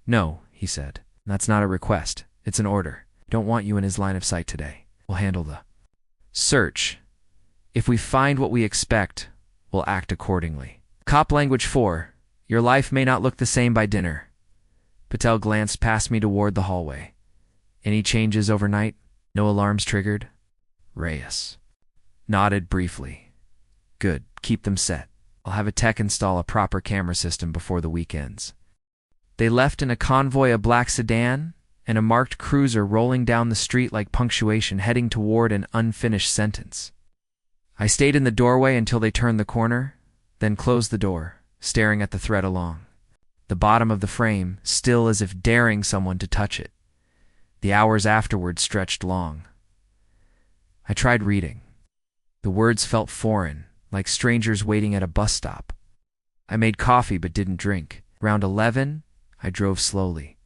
Speaker 1: No, he said. That's not a request. It's an order. Don't want you in his line of sight today. We'll handle the search. If we find what we expect, we'll act accordingly. Cop language 4. Your life may not look the same by dinner. Patel glanced past me toward the hallway. Any changes overnight? No alarms triggered? Reyes nodded briefly. Good. Keep them set. I'll have a tech install a proper camera system before the weekends. They left in a convoy, a black sedan, and a marked cruiser rolling down the street like punctuation heading toward an unfinished sentence. I stayed in the doorway until they turned the corner, then closed the door, staring at the thread along. The bottom of the frame, still as if daring someone to touch it. The hours afterward stretched long. I tried reading. The words felt foreign, like strangers waiting at a bus stop. I made coffee but didn't drink. Around 11, I drove slowly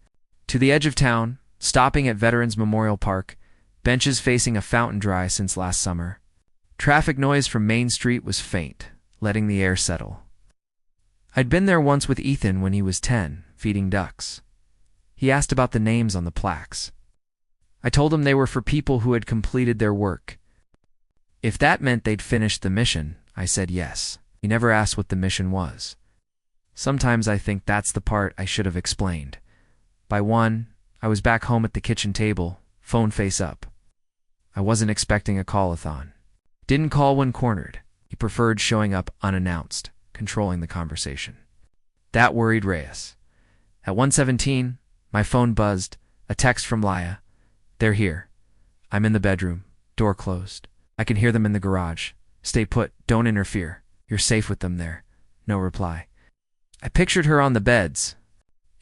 Speaker 1: to the edge of town, stopping at Veterans Memorial Park, benches facing a fountain dry since last summer. Traffic noise from Main Street was faint, letting the air settle. I'd been there once with Ethan when he was 10, feeding ducks. He asked about the names on the plaques. I told him they were for people who had completed their work. If that meant they'd finished the mission, I said yes. He never asked what the mission was. Sometimes I think that's the part I should have explained. By 1, I was back home at the kitchen table, phone face up. I wasn't expecting a call-a-thon. Didn't call when cornered. He preferred showing up unannounced, controlling the conversation. That worried Reyes. At 1:17, my phone buzzed, a text from Laya. They're here. I'm in the bedroom, door closed. I can hear them in the garage. Stay put, don't interfere. You're safe with them there. No reply. I pictured her on the beds,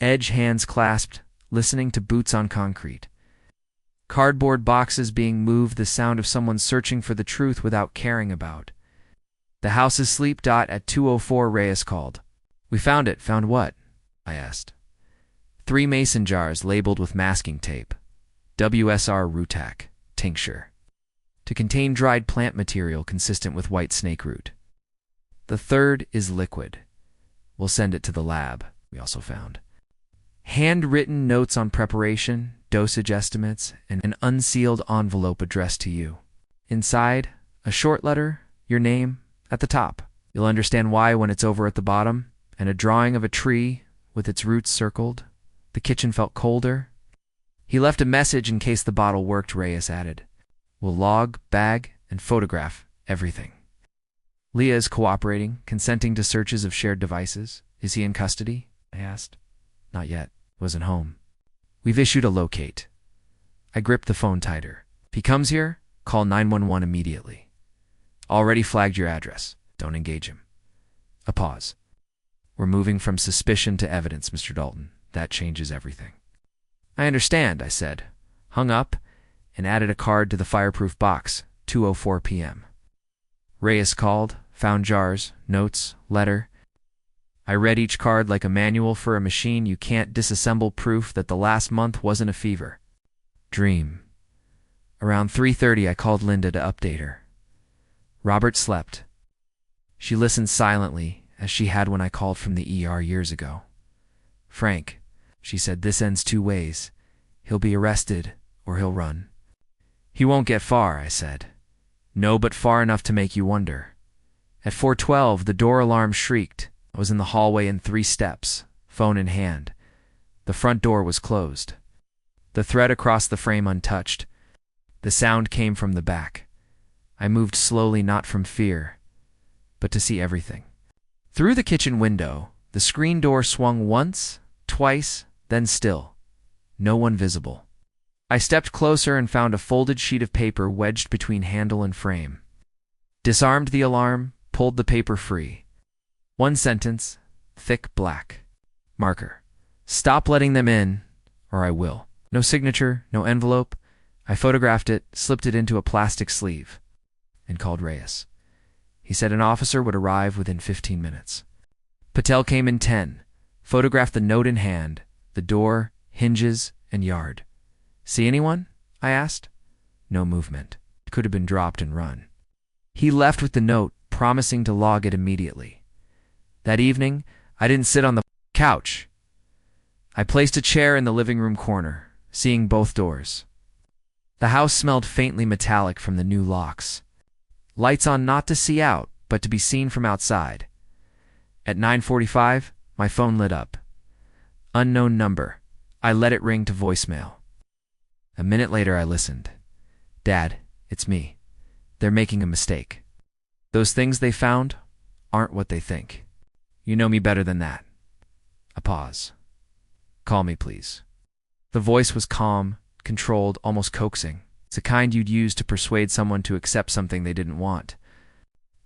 Speaker 1: edge hands clasped, listening to boots on concrete. Cardboard boxes being moved, the sound of someone searching for the truth without caring about. The house is asleep. At 2:04, Reyes called. We found it. Found what? I asked. 3 mason jars labeled with masking tape. WSR Rutac, tincture. To contain dried plant material consistent with white snake root. The third is liquid. We'll send it to the lab, we also found. Handwritten notes on preparation, dosage estimates, and an unsealed envelope addressed to you. Inside, a short letter, your name, at the top. You'll understand why when it's over at the bottom, and a drawing of a tree with its roots circled. The kitchen felt colder. He left a message in case the bottle worked, Reyes added. We'll log, bag, and photograph everything. Leah is cooperating, consenting to searches of shared devices. Is he in custody? I asked. Not yet. Wasn't home. We've issued a locate. I gripped the phone tighter. If he comes here, call 911 immediately. Already flagged your address. Don't engage him. A pause. We're moving from suspicion to evidence, Mr. Dalton. That changes everything. I understand, I said. Hung up and added a card to the fireproof box, 2:04 p.m. Reyes called, found jars, notes, letter. I read each card like a manual for a machine. You can't disassemble proof that the last month wasn't a fever dream. Around 3:30, I called Linda to update her. Robert slept. She listened silently, as she had when I called from the ER years ago. Frank, she said, this ends 2 ways. He'll be arrested, or he'll run. He won't get far, I said. No, but far enough to make you wonder. At 4:12, the door alarm shrieked. I was in the hallway in 3 steps, phone in hand. The front door was closed. The thread across the frame untouched. The sound came from the back. I moved slowly, not from fear, but to see everything. Through the kitchen window, the screen door swung once, twice, then still. No one visible. I stepped closer and found a folded sheet of paper wedged between handle and frame. Disarmed the alarm, pulled the paper free. 1 sentence, thick black. Marker. Stop letting them in, or I will. No signature, no envelope. I photographed it, slipped it into a plastic sleeve, and called Reyes. He said an officer would arrive within 15 minutes. Patel came in 10, photographed the note in hand, the door hinges, and yard. See anyone? I asked. No movement. It could have been dropped and run. He left with the note, promising to log it immediately. That evening, I didn't sit on the couch. I placed a chair in the living room corner, seeing both doors. The house smelled faintly metallic from the new locks. Lights on not to see out, but to be seen from outside. At 9:45, my phone lit up. Unknown number. I let it ring to voicemail. A minute later, I listened. Dad, it's me. They're making a mistake. Those things they found aren't what they think. You know me better than that. A pause. Call me, please. The voice was calm, controlled, almost coaxing. It's the kind you'd use to persuade someone to accept something they didn't want.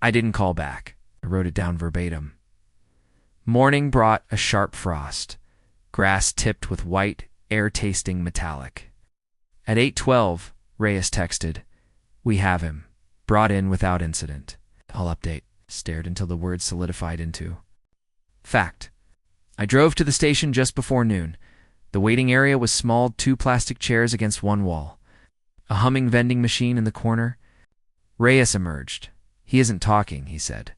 Speaker 1: I didn't call back. I wrote it down verbatim. Morning brought a sharp frost. Grass tipped with white, air-tasting metallic. At 8:12, Reyes texted, "We have him. Brought in without incident." I'll update. Stared until the words solidified into fact. I drove to the station just before noon. The waiting area was small, 2 plastic chairs against one wall. A humming vending machine in the corner. Reyes emerged. "He isn't talking," he said.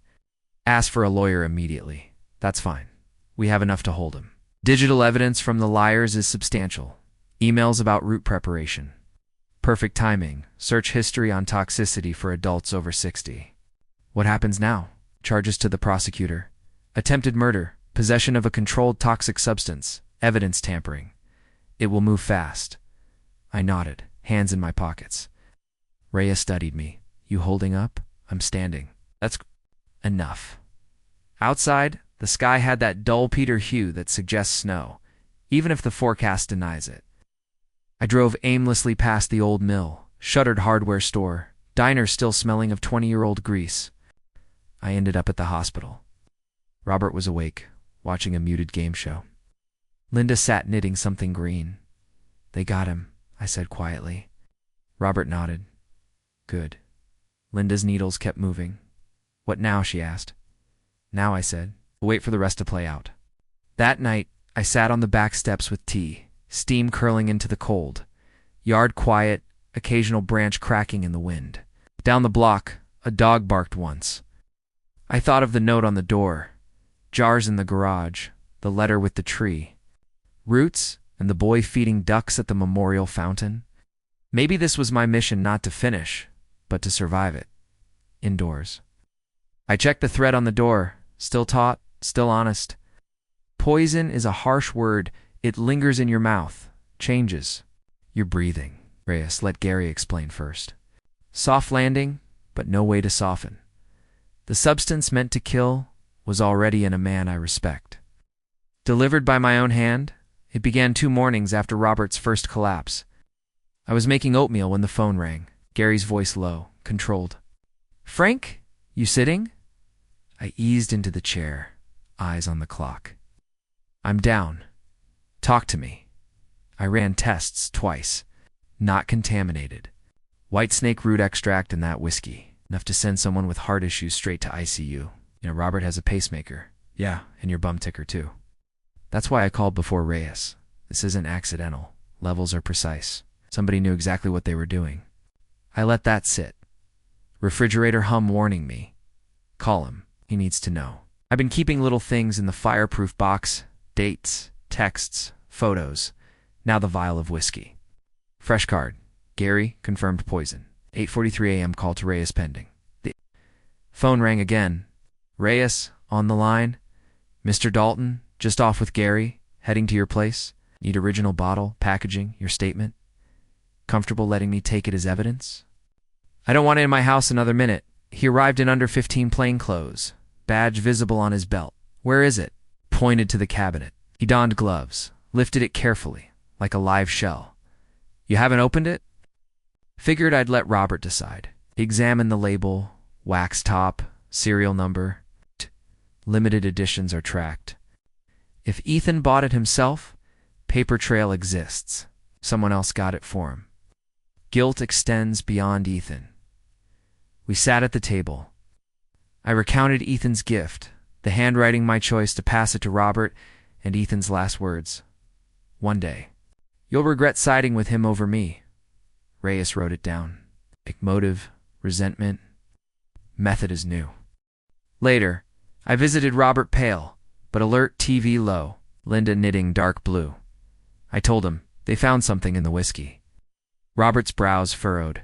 Speaker 1: "Ask for a lawyer immediately." "That's fine. We have enough to hold him." Digital evidence from the liars is substantial. Emails about route preparation. Perfect timing. Search history on toxicity for adults over 60. What happens now? Charges to the prosecutor. Attempted murder. Possession of a controlled toxic substance. Evidence tampering. It will move fast. I nodded, hands in my pockets. Rhea studied me. "You holding up?" "I'm standing." "That's enough." Outside, the sky had that dull Peter hue that suggests snow, even if the forecast denies it. I drove aimlessly past the old mill, shuttered hardware store, diner still smelling of 20-year-old grease. I ended up at the hospital. Robert was awake, watching a muted game show. Linda sat knitting something green. "They got him," I said quietly. Robert nodded. "Good." Linda's needles kept moving. "What now?" she asked. "Now," I said. "We'll wait for the rest to play out." That night, I sat on the back steps with tea, steam curling into the cold. Yard quiet, occasional branch cracking in the wind. Down the block, a dog barked once. I thought of the note on the door, jars in the garage, the letter with the tree, roots, and the boy feeding ducks at the memorial fountain. Maybe this was my mission, not to finish, but to survive it. Indoors. I checked the thread on the door. Still taut, still honest. Poison is a harsh word. It lingers in your mouth, changes. You're breathing. Reyes, let Gary explain first. Soft landing, but no way to soften. The substance meant to kill was already in a man I respect. Delivered by my own hand, it began 2 mornings after Robert's first collapse. I was making oatmeal when the phone rang, Gary's voice low, controlled. "Frank, you sitting?" I eased into the chair, eyes on the clock. "I'm down. Talk to me." I ran tests twice. Not contaminated. White snake root extract in that whiskey. Enough to send someone with heart issues straight to ICU. You know, Robert has a pacemaker. Yeah, and your bum ticker too. That's why I called before Reyes. This isn't accidental. Levels are precise. Somebody knew exactly what they were doing. I let that sit. Refrigerator hum warning me. Call him. He needs to know. I've been keeping little things in the fireproof box. Dates, texts, photos. Now the vial of whiskey. Fresh card. Gary, confirmed poison. 8:43 a.m. call to Reyes pending. The phone rang again. Reyes, on the line. "Mr. Dalton, just off with Gary, heading to your place. Need original bottle, packaging, your statement. Comfortable letting me take it as evidence?" "I don't want it in my house another minute. He arrived in under 15 plain clothes. Badge visible on his belt. Where is it?" Pointed to the cabinet. He donned gloves, lifted it carefully, like a live shell. "You haven't opened it?" Figured I'd let Robert decide. He examined the label, wax top, serial number. Limited editions are tracked. If Ethan bought it himself, paper trail exists. Someone else got it for him. Guilt extends beyond Ethan. We sat at the table. I recounted Ethan's gift, the handwriting my choice to pass it to Robert, and Ethan's last words. "One day, You'll regret siding with him over me. Reyes wrote it down. Motive, resentment. Method is new. Later, I visited Robert pale, but alert, TV low, Linda knitting dark blue. I told him they found something in the whiskey. Robert's brows furrowed.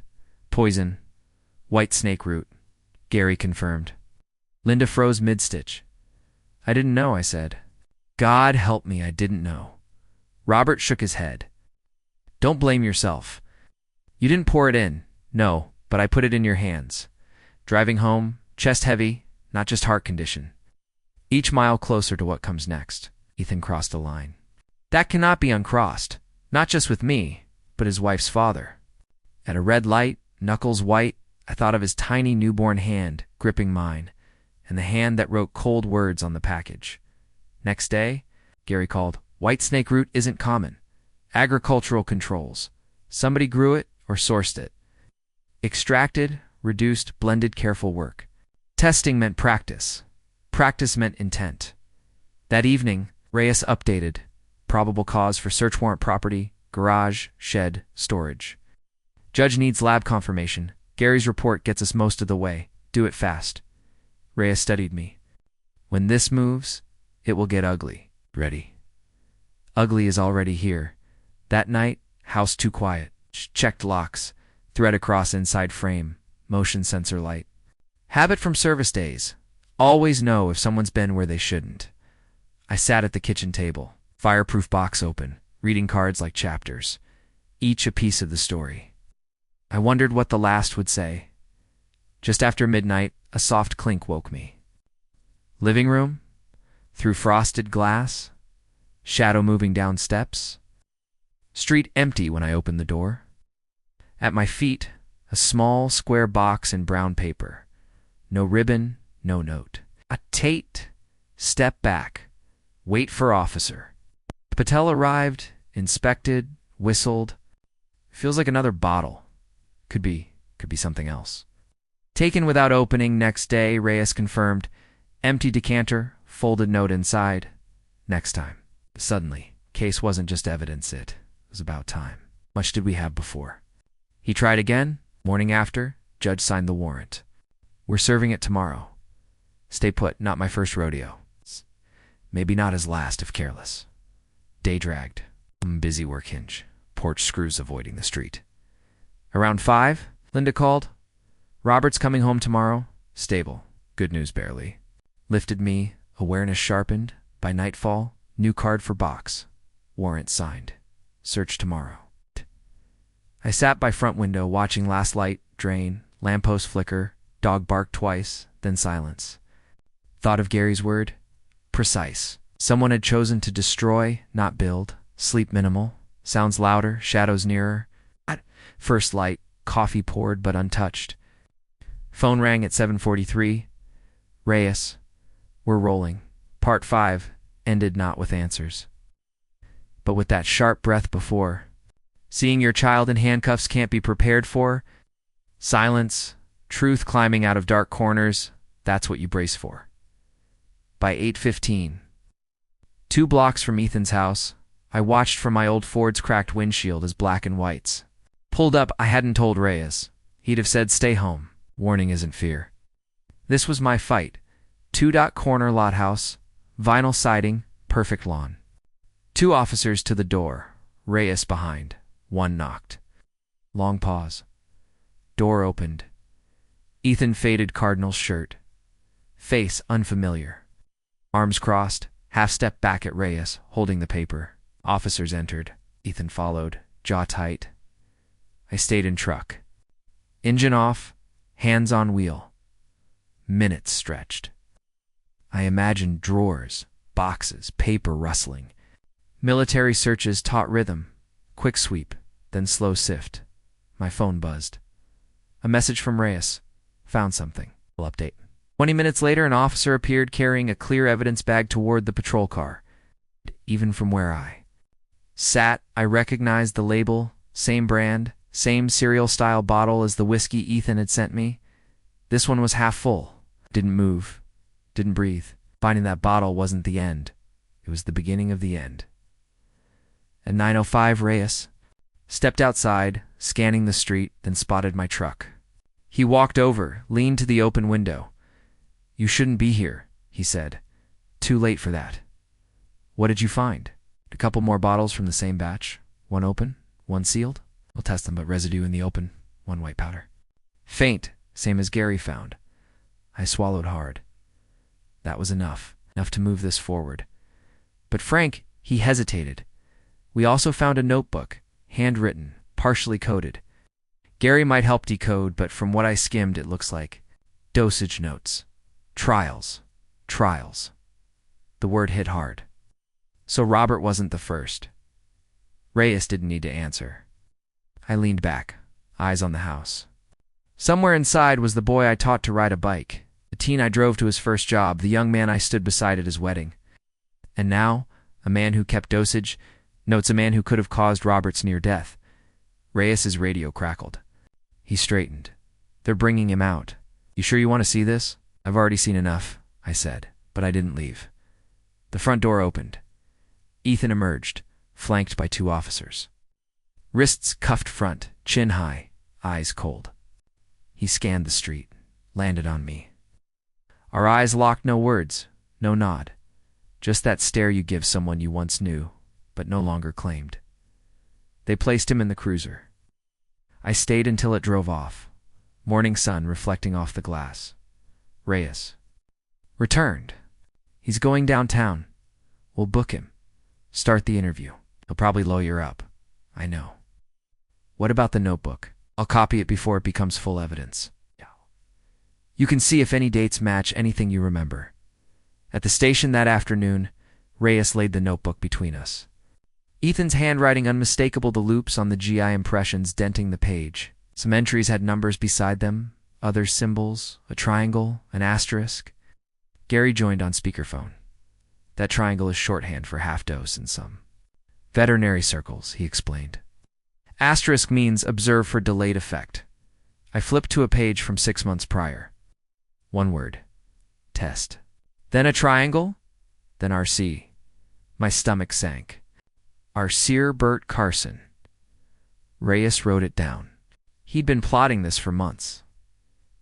Speaker 1: Poison. White snake root. Gary confirmed. Linda froze mid-stitch. I didn't know, I said. God help me, I didn't know. Robert shook his head. Don't blame yourself. You didn't pour it in, no, but I put it in your hands. Driving home, chest heavy, not just heart condition. Each mile closer to what comes next. Ethan crossed a line. That cannot be uncrossed, not just with me, but his wife's father. At a red light, knuckles white, I thought of his tiny newborn hand gripping mine, and the hand that wrote cold words on the package. Next day, Gary called. White snake root isn't common. Agricultural controls. Somebody grew it or sourced it. Extracted, reduced, blended, careful work. Testing meant practice. Practice meant intent. That evening, Reyes updated. Probable cause for search warrant property, garage, shed, storage. Judge needs lab confirmation. Gary's report gets us most of the way. Do it fast. Reyes studied me. When this moves, it will get ugly. Ready. Ugly is already here. That night, house too quiet. Checked locks. Thread across inside frame. Motion sensor light. Habit from service days. Always know if someone's been where they shouldn't. I sat at the kitchen table. Fireproof box open. Reading cards like chapters. Each a piece of the story. I wondered what the last would say. Just after midnight, a soft clink woke me. Living room? Through frosted glass? Shadow moving down steps? Street empty when I opened the door. At my feet, a small square box in brown paper. No ribbon, no note. A Tate. Step back. Wait for officer. Patel arrived, inspected, whistled. Feels like another bottle. Could be something else. Taken without opening next day, Reyes confirmed. Empty decanter, folded note inside. Next time. Suddenly, case wasn't just evidence, it was about time. Much did we have before? He tried again. Morning after, judge signed the warrant. We're serving it tomorrow. Stay put, not my first rodeo. Maybe not his last if careless. Day dragged. Busy work hinge. Porch screws avoiding the street. Around 5, Linda called. Robert's coming home tomorrow. Stable. Good news barely. Lifted me, awareness sharpened. By nightfall, new card for box. Warrant signed. Search tomorrow. I sat by front window watching last light drain, lamppost flicker, dog bark twice, then silence. Thought of Gary's word. Precise. Someone had chosen to destroy, not build. Sleep minimal. Sounds louder, shadows nearer. First light, coffee poured but untouched. Phone rang at 7:43. Reyes. We're rolling. Part 5 ended not with answers, but with that sharp breath before. Seeing your child in handcuffs can't be prepared for. Silence, truth climbing out of dark corners, that's what you brace for. By 8:15. 2 blocks from Ethan's house, I watched from my old Ford's cracked windshield as black and whites. Pulled up, I hadn't told Reyes. He'd have said, stay home. Warning isn't fear. This was my fight. 2-dot corner lot house, vinyl siding, perfect lawn. 2 officers to the door, Reyes behind. 1 knocked. Long pause. Door opened. Ethan faded cardinal shirt. Face unfamiliar. Arms crossed, half step back at Reyes, holding the paper. Officers entered. Ethan followed, jaw tight. I stayed in truck. Engine off, hands on wheel. Minutes stretched. I imagined drawers, boxes, paper rustling. Military searches taut rhythm. Quick sweep, then slow sift. My phone buzzed. A message from Reyes. Found something. I'll update. 20 minutes later, an officer appeared carrying a clear evidence bag toward the patrol car. Even from where I sat, I recognized the label, same brand, same cereal-style bottle as the whiskey Ethan had sent me. This one was half full. Didn't move. Didn't breathe. Finding that bottle wasn't the end. It was the beginning of the end. At 9:05, Reyes stepped outside, scanning the street, then spotted my truck. He walked over, leaned to the open window. "You shouldn't be here," he said. "Too late for that." "What did you find?" "A couple more bottles from the same batch. One open, one sealed. We'll test them, but residue in the open, one white powder. Faint, same as Gary found." I swallowed hard. That was enough to move this forward. "But Frank," he hesitated. "We also found a notebook, handwritten, partially coded. Gary might help decode, but from what I skimmed, it looks like dosage notes. Trials. The word hit hard. So Robert wasn't the first. Reyes didn't need to answer. I leaned back, eyes on the house. Somewhere inside was the boy I taught to ride a bike, the teen I drove to his first job, the young man I stood beside at his wedding. And now, a man who kept dosage notes, a man who could have caused Robert's near death. Reyes's radio crackled. He straightened. "They're bringing him out. You sure you want to see this?" "I've already seen enough," I said, but I didn't leave. The front door opened. Ethan emerged, flanked by 2 officers. Wrists cuffed front, chin high, eyes cold. He scanned the street, landed on me. Our eyes locked, no words, no nod. Just that stare you give someone you once knew, but no longer claimed. They placed him in the cruiser. I stayed until it drove off, morning sun reflecting off the glass. Reyes returned. "He's going downtown. We'll book him. Start the interview. He'll probably lawyer up. I know." "What about the notebook?" "I'll copy it before it becomes full evidence. You can see if any dates match anything you remember." At the station that afternoon, Reyes laid the notebook between us. Ethan's handwriting unmistakable, the loops on the GI impressions denting the page. Some entries had numbers beside them, others symbols, a triangle, an asterisk. Gary joined on speakerphone. "That triangle is shorthand for half dose in some veterinary circles," he explained. "Asterisk means observe for delayed effect." I flipped to a page from 6 months prior. One word. Test. Then a triangle, then RC. My stomach sank. Arseer Bert Carson. Reyes wrote it down. He'd been plotting this for months.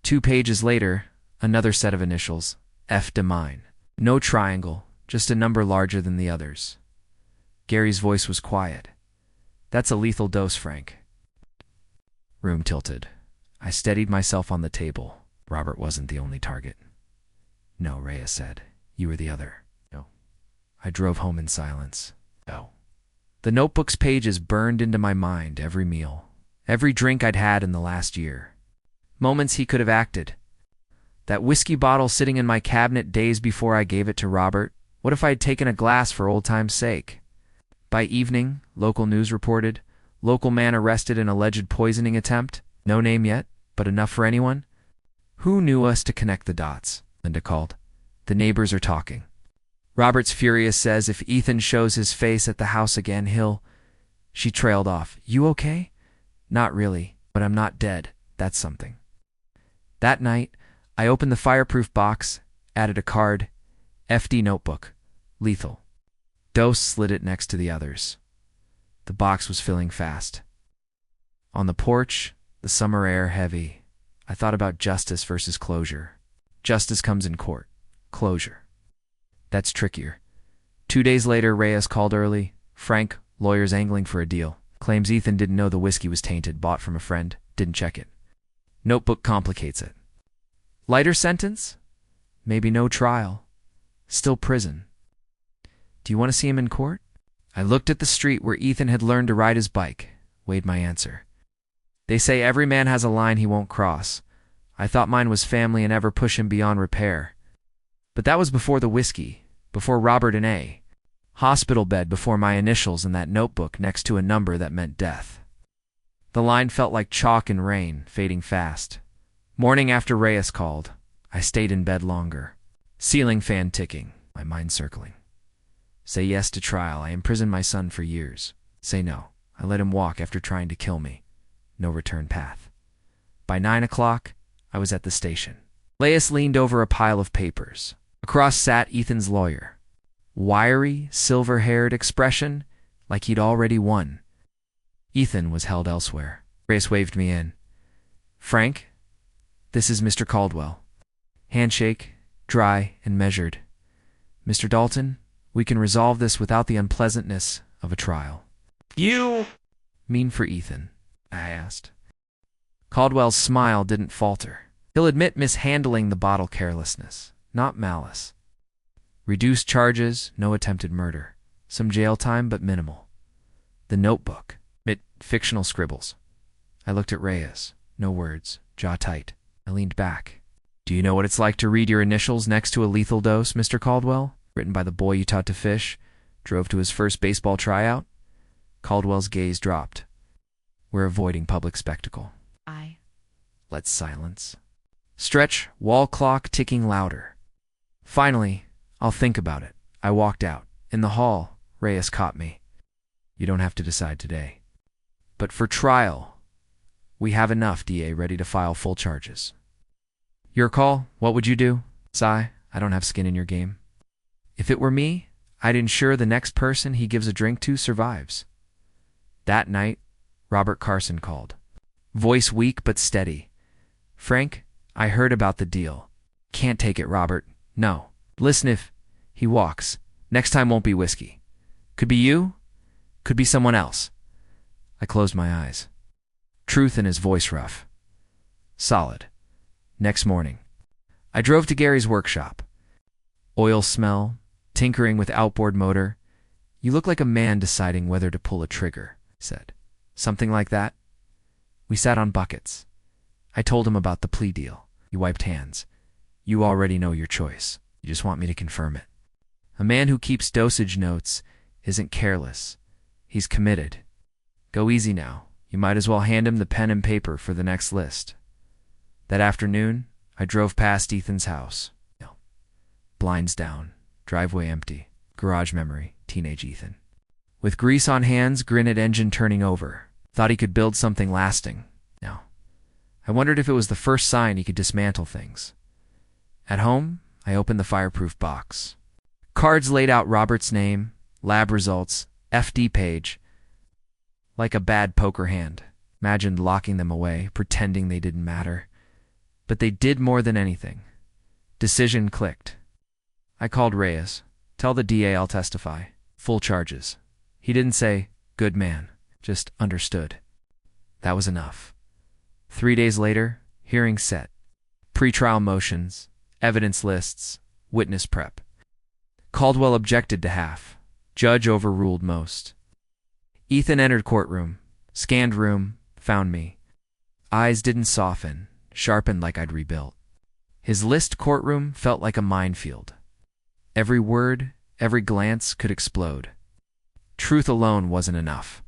Speaker 1: 2 pages later, another set of initials, F de mine. No triangle, just a number larger than the others. Gary's voice was quiet. "That's a lethal dose, Frank." Room tilted. I steadied myself on the table. Robert wasn't the only target. "No," Reyes said. "You were the other." "No." I drove home in silence. "No." The notebook's pages burned into my mind, every meal, every drink I'd had in the last year. Moments he could have acted. That whiskey bottle sitting in my cabinet days before I gave it to Robert. What if I had taken a glass for old time's sake? By evening, local news reported, local man arrested in alleged poisoning attempt. No name yet, but enough for anyone. "Who knew us to connect the dots?" Linda called. "The neighbors are talking. Robert's furious, says if Ethan shows his face at the house again, he'll..." She trailed off. "You okay?" "Not really, but I'm not dead. That's something." That night, I opened the fireproof box, added a card, FD notebook, lethal. Dose slid it next to the others. The box was filling fast. On the porch, the summer air heavy, I thought about justice versus closure. Justice comes in court. Closure. That's trickier. 2 days later, Reyes called early. "Frank, lawyer's angling for a deal. Claims Ethan didn't know the whiskey was tainted, bought from a friend, didn't check it. Notebook complicates it. Lighter sentence? Maybe no trial. Still prison. Do you want to see him in court?" I looked at the street where Ethan had learned to ride his bike, weighed my answer. They say every man has a line he won't cross. I thought mine was family and ever push him beyond repair. But that was before the whiskey, before Robert and A. Hospital bed, before my initials in that notebook next to a number that meant death. The line felt like chalk in rain, fading fast. Morning after Reyes called, I stayed in bed longer. Ceiling fan ticking, my mind circling. Say yes to trial. I imprisoned my son for years. Say no. I let him walk after trying to kill me. No return path. By 9 o'clock, I was at the station. Reyes leaned over a pile of papers. Across sat Ethan's lawyer. Wiry, silver-haired expression, like he'd already won. Ethan was held elsewhere. Reyes waved me in. "Frank, this is Mr. Caldwell." Handshake, dry and measured. "Mr. Dalton, we can resolve this without the unpleasantness of a trial."
Speaker 2: "You
Speaker 1: "Mean for Ethan?" I asked. Caldwell's smile didn't falter. "He'll admit mishandling the bottle carelessness, not malice. Reduced charges, no attempted murder. Some jail time, but minimal. The notebook. Fictional scribbles." I looked at Reyes. No words, jaw tight. I leaned back. "Do you know what it's like to read your initials next to a lethal dose, Mr. Caldwell? Written by the boy you taught to fish, drove to his first baseball tryout?" Caldwell's gaze dropped. "We're avoiding public spectacle." Let's silence. Stretch, wall clock ticking louder. "Finally, I'll think about it." I walked out. In the hall, Reyes caught me. "You don't have to decide today. But for trial, we have enough, DA, ready to file full charges." "Your call. What would you do?" "Sigh, I don't have skin in your game. If it were me, I'd ensure the next person he gives a drink to survives." That night, Robert Carson called. Voice weak but steady. "Frank, I heard about the deal." "Can't take it, Robert. No. Listen, if he walks, next time won't be whiskey. Could be you, could be someone else." I closed my eyes. Truth in his voice rough. Solid. Next morning, I drove to Gary's workshop. Oil smell, tinkering with outboard motor. "You look like a man deciding whether to pull a trigger," he said. "Something like that?" We sat on buckets. I told him about the plea deal. He wiped hands. "You already know your choice. You just want me to confirm it." A man who keeps dosage notes isn't careless. He's committed. Go easy now. You might as well hand him the pen and paper for the next list. That afternoon, I drove past Ethan's house. Blinds down, driveway empty, garage memory, teenage Ethan. With grease on hands, granite engine turning over. Thought he could build something lasting. No. I wondered if it was the first sign he could dismantle things. At home, I opened the fireproof box. Cards laid out Robert's name, lab results, FD page. Like a bad poker hand. Imagined locking them away, pretending they didn't matter. But they did more than anything. Decision clicked. I called Reyes. "Tell the DA I'll testify. Full charges." He didn't say, "Good man," just understood. That was enough. 3 days later, hearing set. Pretrial motions, evidence lists, witness prep. Caldwell objected to half. Judge overruled most. Ethan entered courtroom, scanned room, found me. Eyes didn't soften, sharpened like I'd rebuilt. His list courtroom felt like a minefield. Every word, every glance could explode. Truth alone wasn't enough.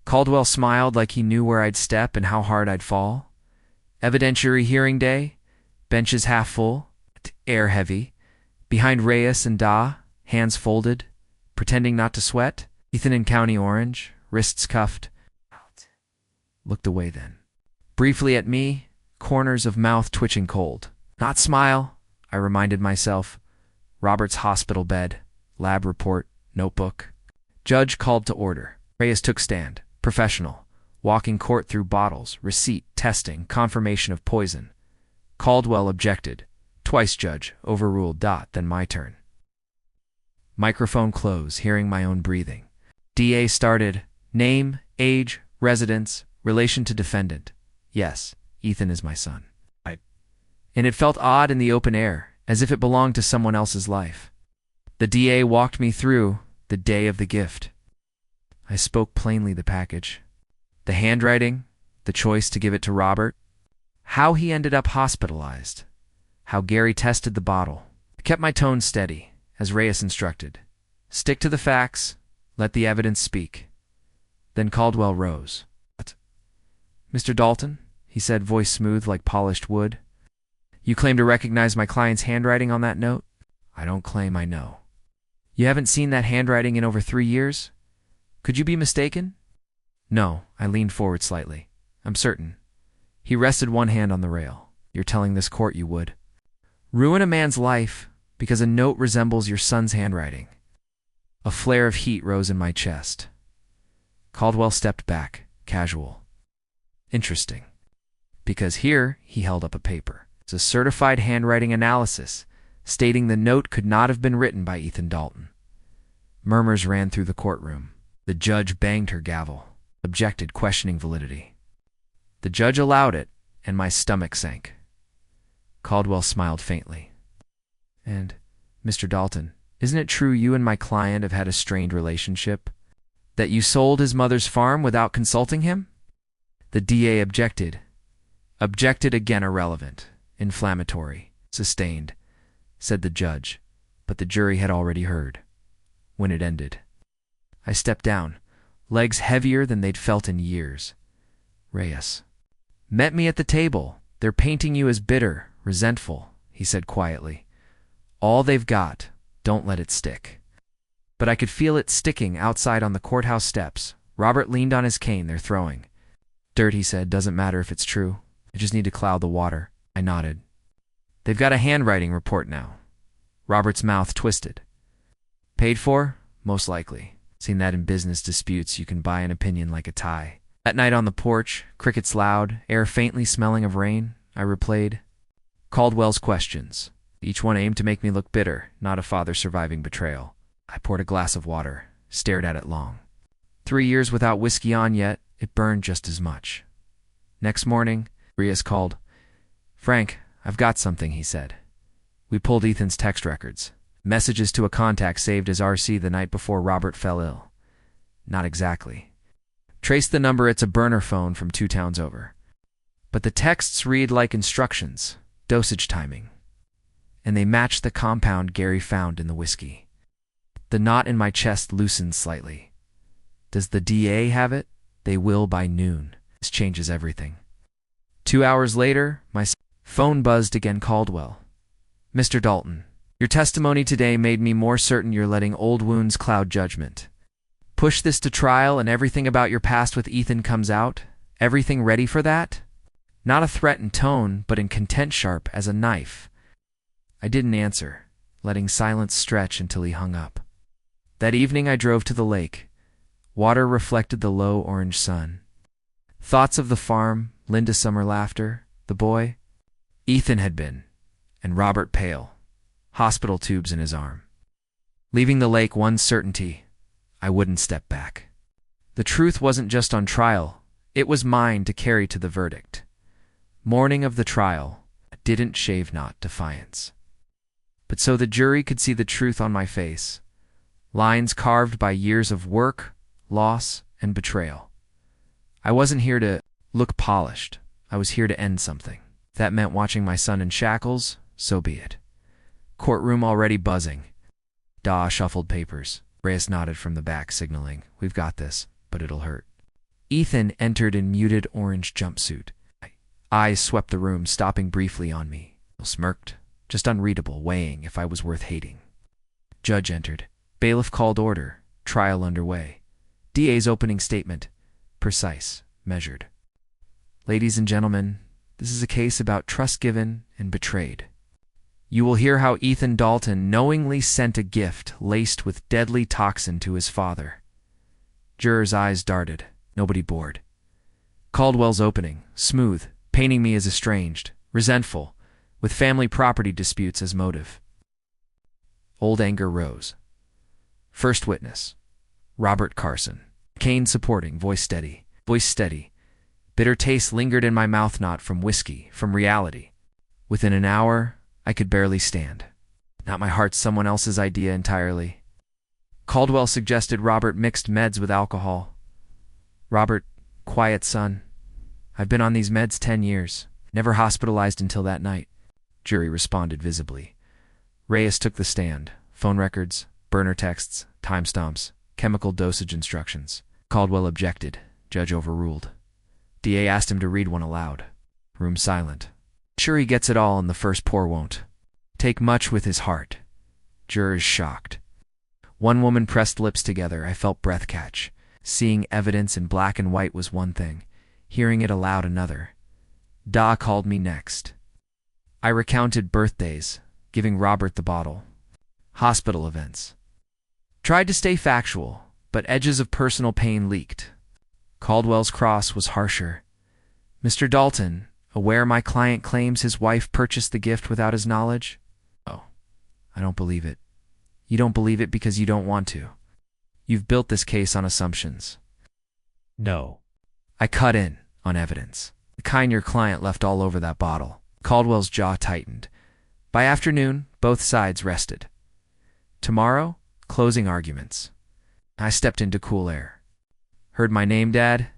Speaker 1: Caldwell smiled like he knew where I'd step and how hard I'd fall. Evidentiary hearing day, benches half full, air heavy. Behind Reyes and Da, hands folded, pretending not to sweat. Ethan in county orange, wrists cuffed. Looked away then. Briefly at me, corners of mouth twitching cold. Not smile, I reminded myself. Robert's hospital bed, lab report, notebook. Judge called to order. Reyes took stand, professional, walking court through bottles, receipt, testing, confirmation of poison. Caldwell objected. Twice judge, overruled. Then my turn. Microphone close, hearing my own breathing. DA started. Name, age, residence, relation to defendant. Yes, Ethan is my son. And it felt odd in the open air, as if it belonged to someone else's life. The DA walked me through the day of the gift. I spoke plainly the package. The handwriting, the choice to give it to Robert, how he ended up hospitalized, how Gary tested the bottle. I kept my tone steady, as Reyes instructed. Stick to the facts, let the evidence speak. Then Caldwell rose. "What? Mr. Dalton," he said, voice smooth like polished wood. "You claim to recognize my client's handwriting on that note?" "I don't claim I know." "You haven't seen that handwriting in over 3 years? Could you be mistaken?" "No," I leaned forward slightly. "I'm certain." He rested one hand on the rail. "You're telling this court you would ruin a man's life because a note resembles your son's handwriting." A flare of heat rose in my chest. Caldwell stepped back, casual. Interesting. Because here, he held up a paper. It's a certified handwriting analysis, stating the note could not have been written by Ethan Dalton. Murmurs ran through the courtroom. The judge banged her gavel, objected, questioning validity. The judge allowed it, and my stomach sank. Caldwell smiled faintly. And, Mr. Dalton, isn't it true you and my client have had a strained relationship? That you sold his mother's farm without consulting him? The DA objected. Objected again, irrelevant, inflammatory, sustained, said the judge, but the jury had already heard. When it ended, I stepped down, legs heavier than they'd felt in years. Reyes met me at the table. They're painting you as bitter, resentful, he said quietly. All they've got, don't let it stick. But I could feel it sticking outside on the courthouse steps. Robert leaned on his cane. They're throwing dirt, he said. Doesn't matter if it's true. I just need to cloud the water. I nodded. They've got a handwriting report now. Robert's mouth twisted. Paid for? Most likely. Seen that in business disputes. You can buy an opinion like a tie. That night on the porch, crickets loud, air faintly smelling of rain, I replayed Caldwell's questions. Each one aimed to make me look bitter, not a father surviving betrayal. I poured a glass of water, stared at it long. 3 years without whiskey on yet, it burned just as much. Next morning, Reyes called. Frank, I've got something, he said. We pulled Ethan's text records. Messages to a contact saved as RC the night before Robert fell ill. Not exactly. Traced the number. It's a burner phone from 2 towns over. But the texts read like instructions, dosage timing. And they match the compound Gary found in the whiskey. The knot in my chest loosened slightly. Does the DA have it? They will by noon. This changes everything. 2 hours later, my phone buzzed again. Caldwell. Mr. Dalton, your testimony today made me more certain you're letting old wounds cloud judgment. Push this to trial and everything about your past with Ethan comes out? Everything ready for that? Not a threat in tone, but in content sharp as a knife. I didn't answer, letting silence stretch until he hung up. That evening I drove to the lake. Water reflected the low orange sun. Thoughts of the farm, Linda's summer laughter, the boy. Ethan had been, and Robert pale, hospital tubes in his arm. Leaving the lake, one certainty, I wouldn't step back. The truth wasn't just on trial, it was mine to carry to the verdict. Morning of the trial, I didn't shave, not defiance. But so the jury could see the truth on my face, lines carved by years of work, loss, and betrayal. I wasn't here to look polished. I was here to end something. If that meant watching my son in shackles, so be it. Courtroom already buzzing. Daw shuffled papers. Reyes nodded from the back, signaling, we've got this, but it'll hurt. Ethan entered in muted orange jumpsuit. Eyes swept the room, stopping briefly on me. Smirked, just unreadable, weighing if I was worth hating. Judge entered. Bailiff called order. Trial underway. DA's opening statement. Precise, measured. Ladies and gentlemen, this is a case about trust given and betrayed. You will hear how Ethan Dalton knowingly sent a gift laced with deadly toxin to his father. Jurors' eyes darted. Nobody bored. Caldwell's opening, smooth, painting me as estranged, resentful, with family property disputes as motive. Old anger rose. First witness, Robert Carson. Cane supporting, voice steady. Bitter taste lingered in my mouth, not from whiskey, from reality. Within an hour, I could barely stand. Not my heart, someone else's idea entirely. Caldwell suggested Robert mixed meds with alcohol. Robert, quiet son. I've been on these meds 10 years. Never hospitalized until that night. Jury responded visibly. Reyes took the stand. Phone records, burner texts, timestamps, chemical dosage instructions. Caldwell objected. Judge overruled. DA asked him to read one aloud. Room silent. Sure he gets it all and the first pour won't. Take much with his heart. Jurors shocked. One woman pressed lips together. I felt breath catch. Seeing evidence in black and white was one thing. Hearing it aloud another. Da called me next. I recounted birthdays, giving Robert the bottle. Hospital events. Tried to stay factual, but edges of personal pain leaked. Caldwell's cross was harsher. Mr. Dalton, aware my client claims his wife purchased the gift without his knowledge? Oh, I don't believe it. You don't believe it because you don't want to. You've built this case on assumptions.
Speaker 2: No.
Speaker 1: I cut in on evidence. The kind your client left all over that bottle. Caldwell's jaw tightened. By afternoon, both sides rested. Tomorrow, closing arguments. I stepped into cool air. Heard my name, Dad?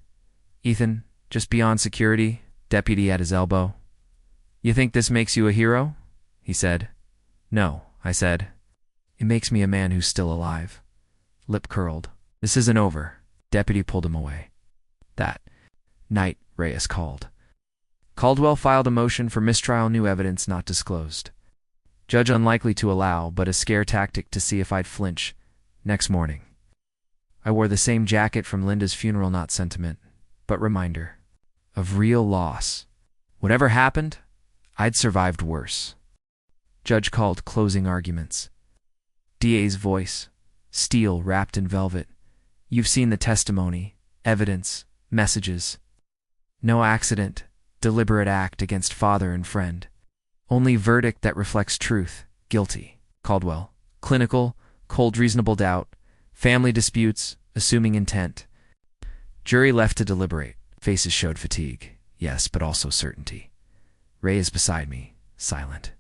Speaker 1: Ethan, just beyond security, deputy at his elbow. You think this makes you a hero? He said. No, I said. It makes me a man who's still alive. Lip curled. This isn't over. Deputy pulled him away. That night, Reyes called. Caldwell filed a motion for mistrial, new evidence not disclosed. Judge unlikely to allow, but a scare tactic to see if I'd flinch. Next morning. I wore the same jacket from Linda's funeral, not sentiment, but reminder of real loss. Whatever happened, I'd survived worse. Judge called closing arguments. DA's voice, steel wrapped in velvet. You've seen the testimony, evidence, messages. No accident, deliberate act against father and friend. Only verdict that reflects truth, guilty. Caldwell, clinical, cold reasonable doubt, family disputes, assuming intent. Jury left to deliberate. Faces showed fatigue, yes, but also certainty. Ray is beside me, silent.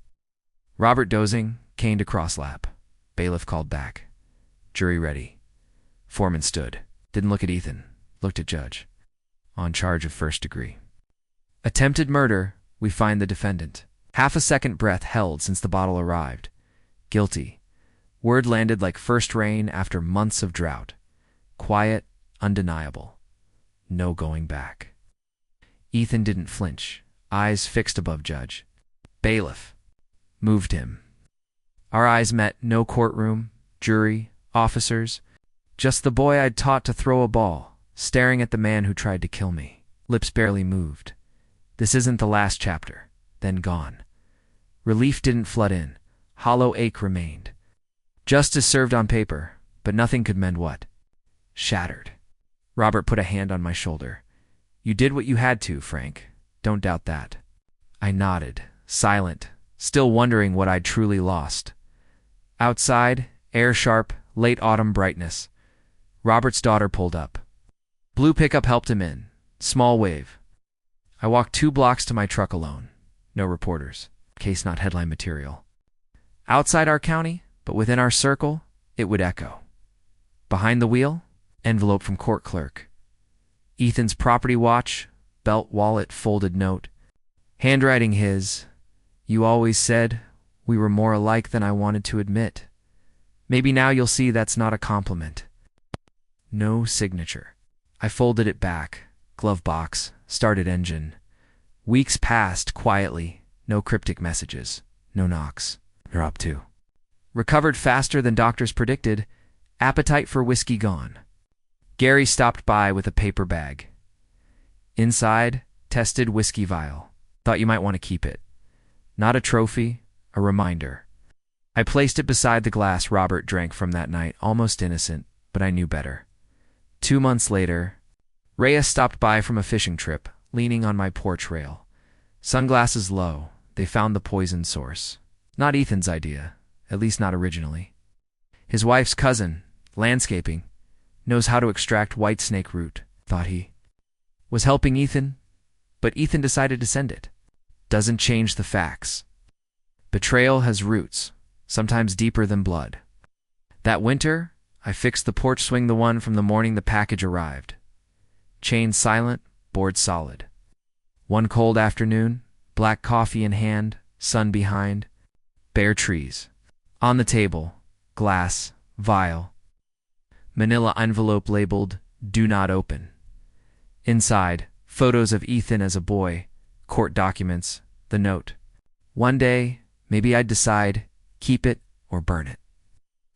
Speaker 1: Robert dozing, caned across lap. Bailiff called back. Jury ready. Foreman stood. Didn't look at Ethan. Looked at Judge. On charge of first degree. Attempted murder, we find the defendant. Half a second breath held since the bottle arrived. Guilty. Word landed like first rain after months of drought. Quiet, undeniable. No going back. Ethan didn't flinch, eyes fixed above Judge. Bailiff. Moved him. Our eyes met, no courtroom, jury, officers. Just the boy I'd taught to throw a ball, staring at the man who tried to kill me. Lips barely moved. This isn't the last chapter. Then gone. Relief didn't flood in. Hollow ache remained. Justice served on paper, but nothing could mend what? Shattered. Robert put a hand on my shoulder. You did what you had to, Frank. Don't doubt that. I nodded, silent, still wondering what I'd truly lost. Outside, air sharp, late autumn brightness. Robert's daughter pulled up. Blue pickup helped him in. Small wave. I walked 2 blocks to my truck alone. No reporters. Case not headline material. Outside our county, but within our circle, it would echo. Behind the wheel, envelope from court clerk. Ethan's property watch, belt wallet, folded note. Handwriting his. You always said we were more alike than I wanted to admit. Maybe now you'll see that's not a compliment. No signature. I folded it back. Glove box. Started engine. Weeks passed quietly. No cryptic messages. No knocks. You're up to. Recovered faster than doctors predicted. Appetite for whiskey gone. Gary stopped by with a paper bag. Inside, tested whiskey vial. Thought you might want to keep it. Not a trophy, a reminder. I placed it beside the glass Robert drank from that night, almost innocent, but I knew better. 2 months later, Reyes stopped by from a fishing trip, leaning on my porch rail. Sunglasses low, they found the poison source. Not Ethan's idea, at least not originally. His wife's cousin, landscaping, knows how to extract whitesnake root, thought he. Was helping Ethan, but Ethan decided to send it. Doesn't change the facts. Betrayal has roots, sometimes deeper than blood. That winter, I fixed the porch swing, the one from the morning the package arrived. Chain silent, board solid. One cold afternoon, black coffee in hand, sun behind, bare trees. On the table, glass, vial. Manila envelope labeled, "Do not open." Inside, photos of Ethan as a boy, court documents, the note. One day, maybe I'd decide, keep it or burn it.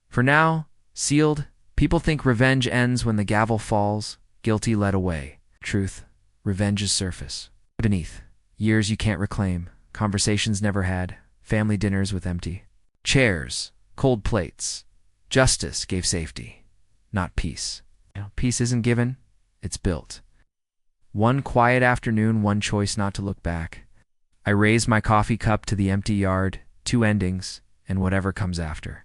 Speaker 1: For now, sealed, people think revenge ends when the gavel falls, guilty led away. Truth, revenge is surface. Beneath, years you can't reclaim, conversations never had, family dinners with empty chairs, cold plates. Justice gave safety, not peace. Peace isn't given, it's built. One quiet afternoon, one choice not to look back. I raise my coffee cup to the empty yard, two endings, and whatever comes after.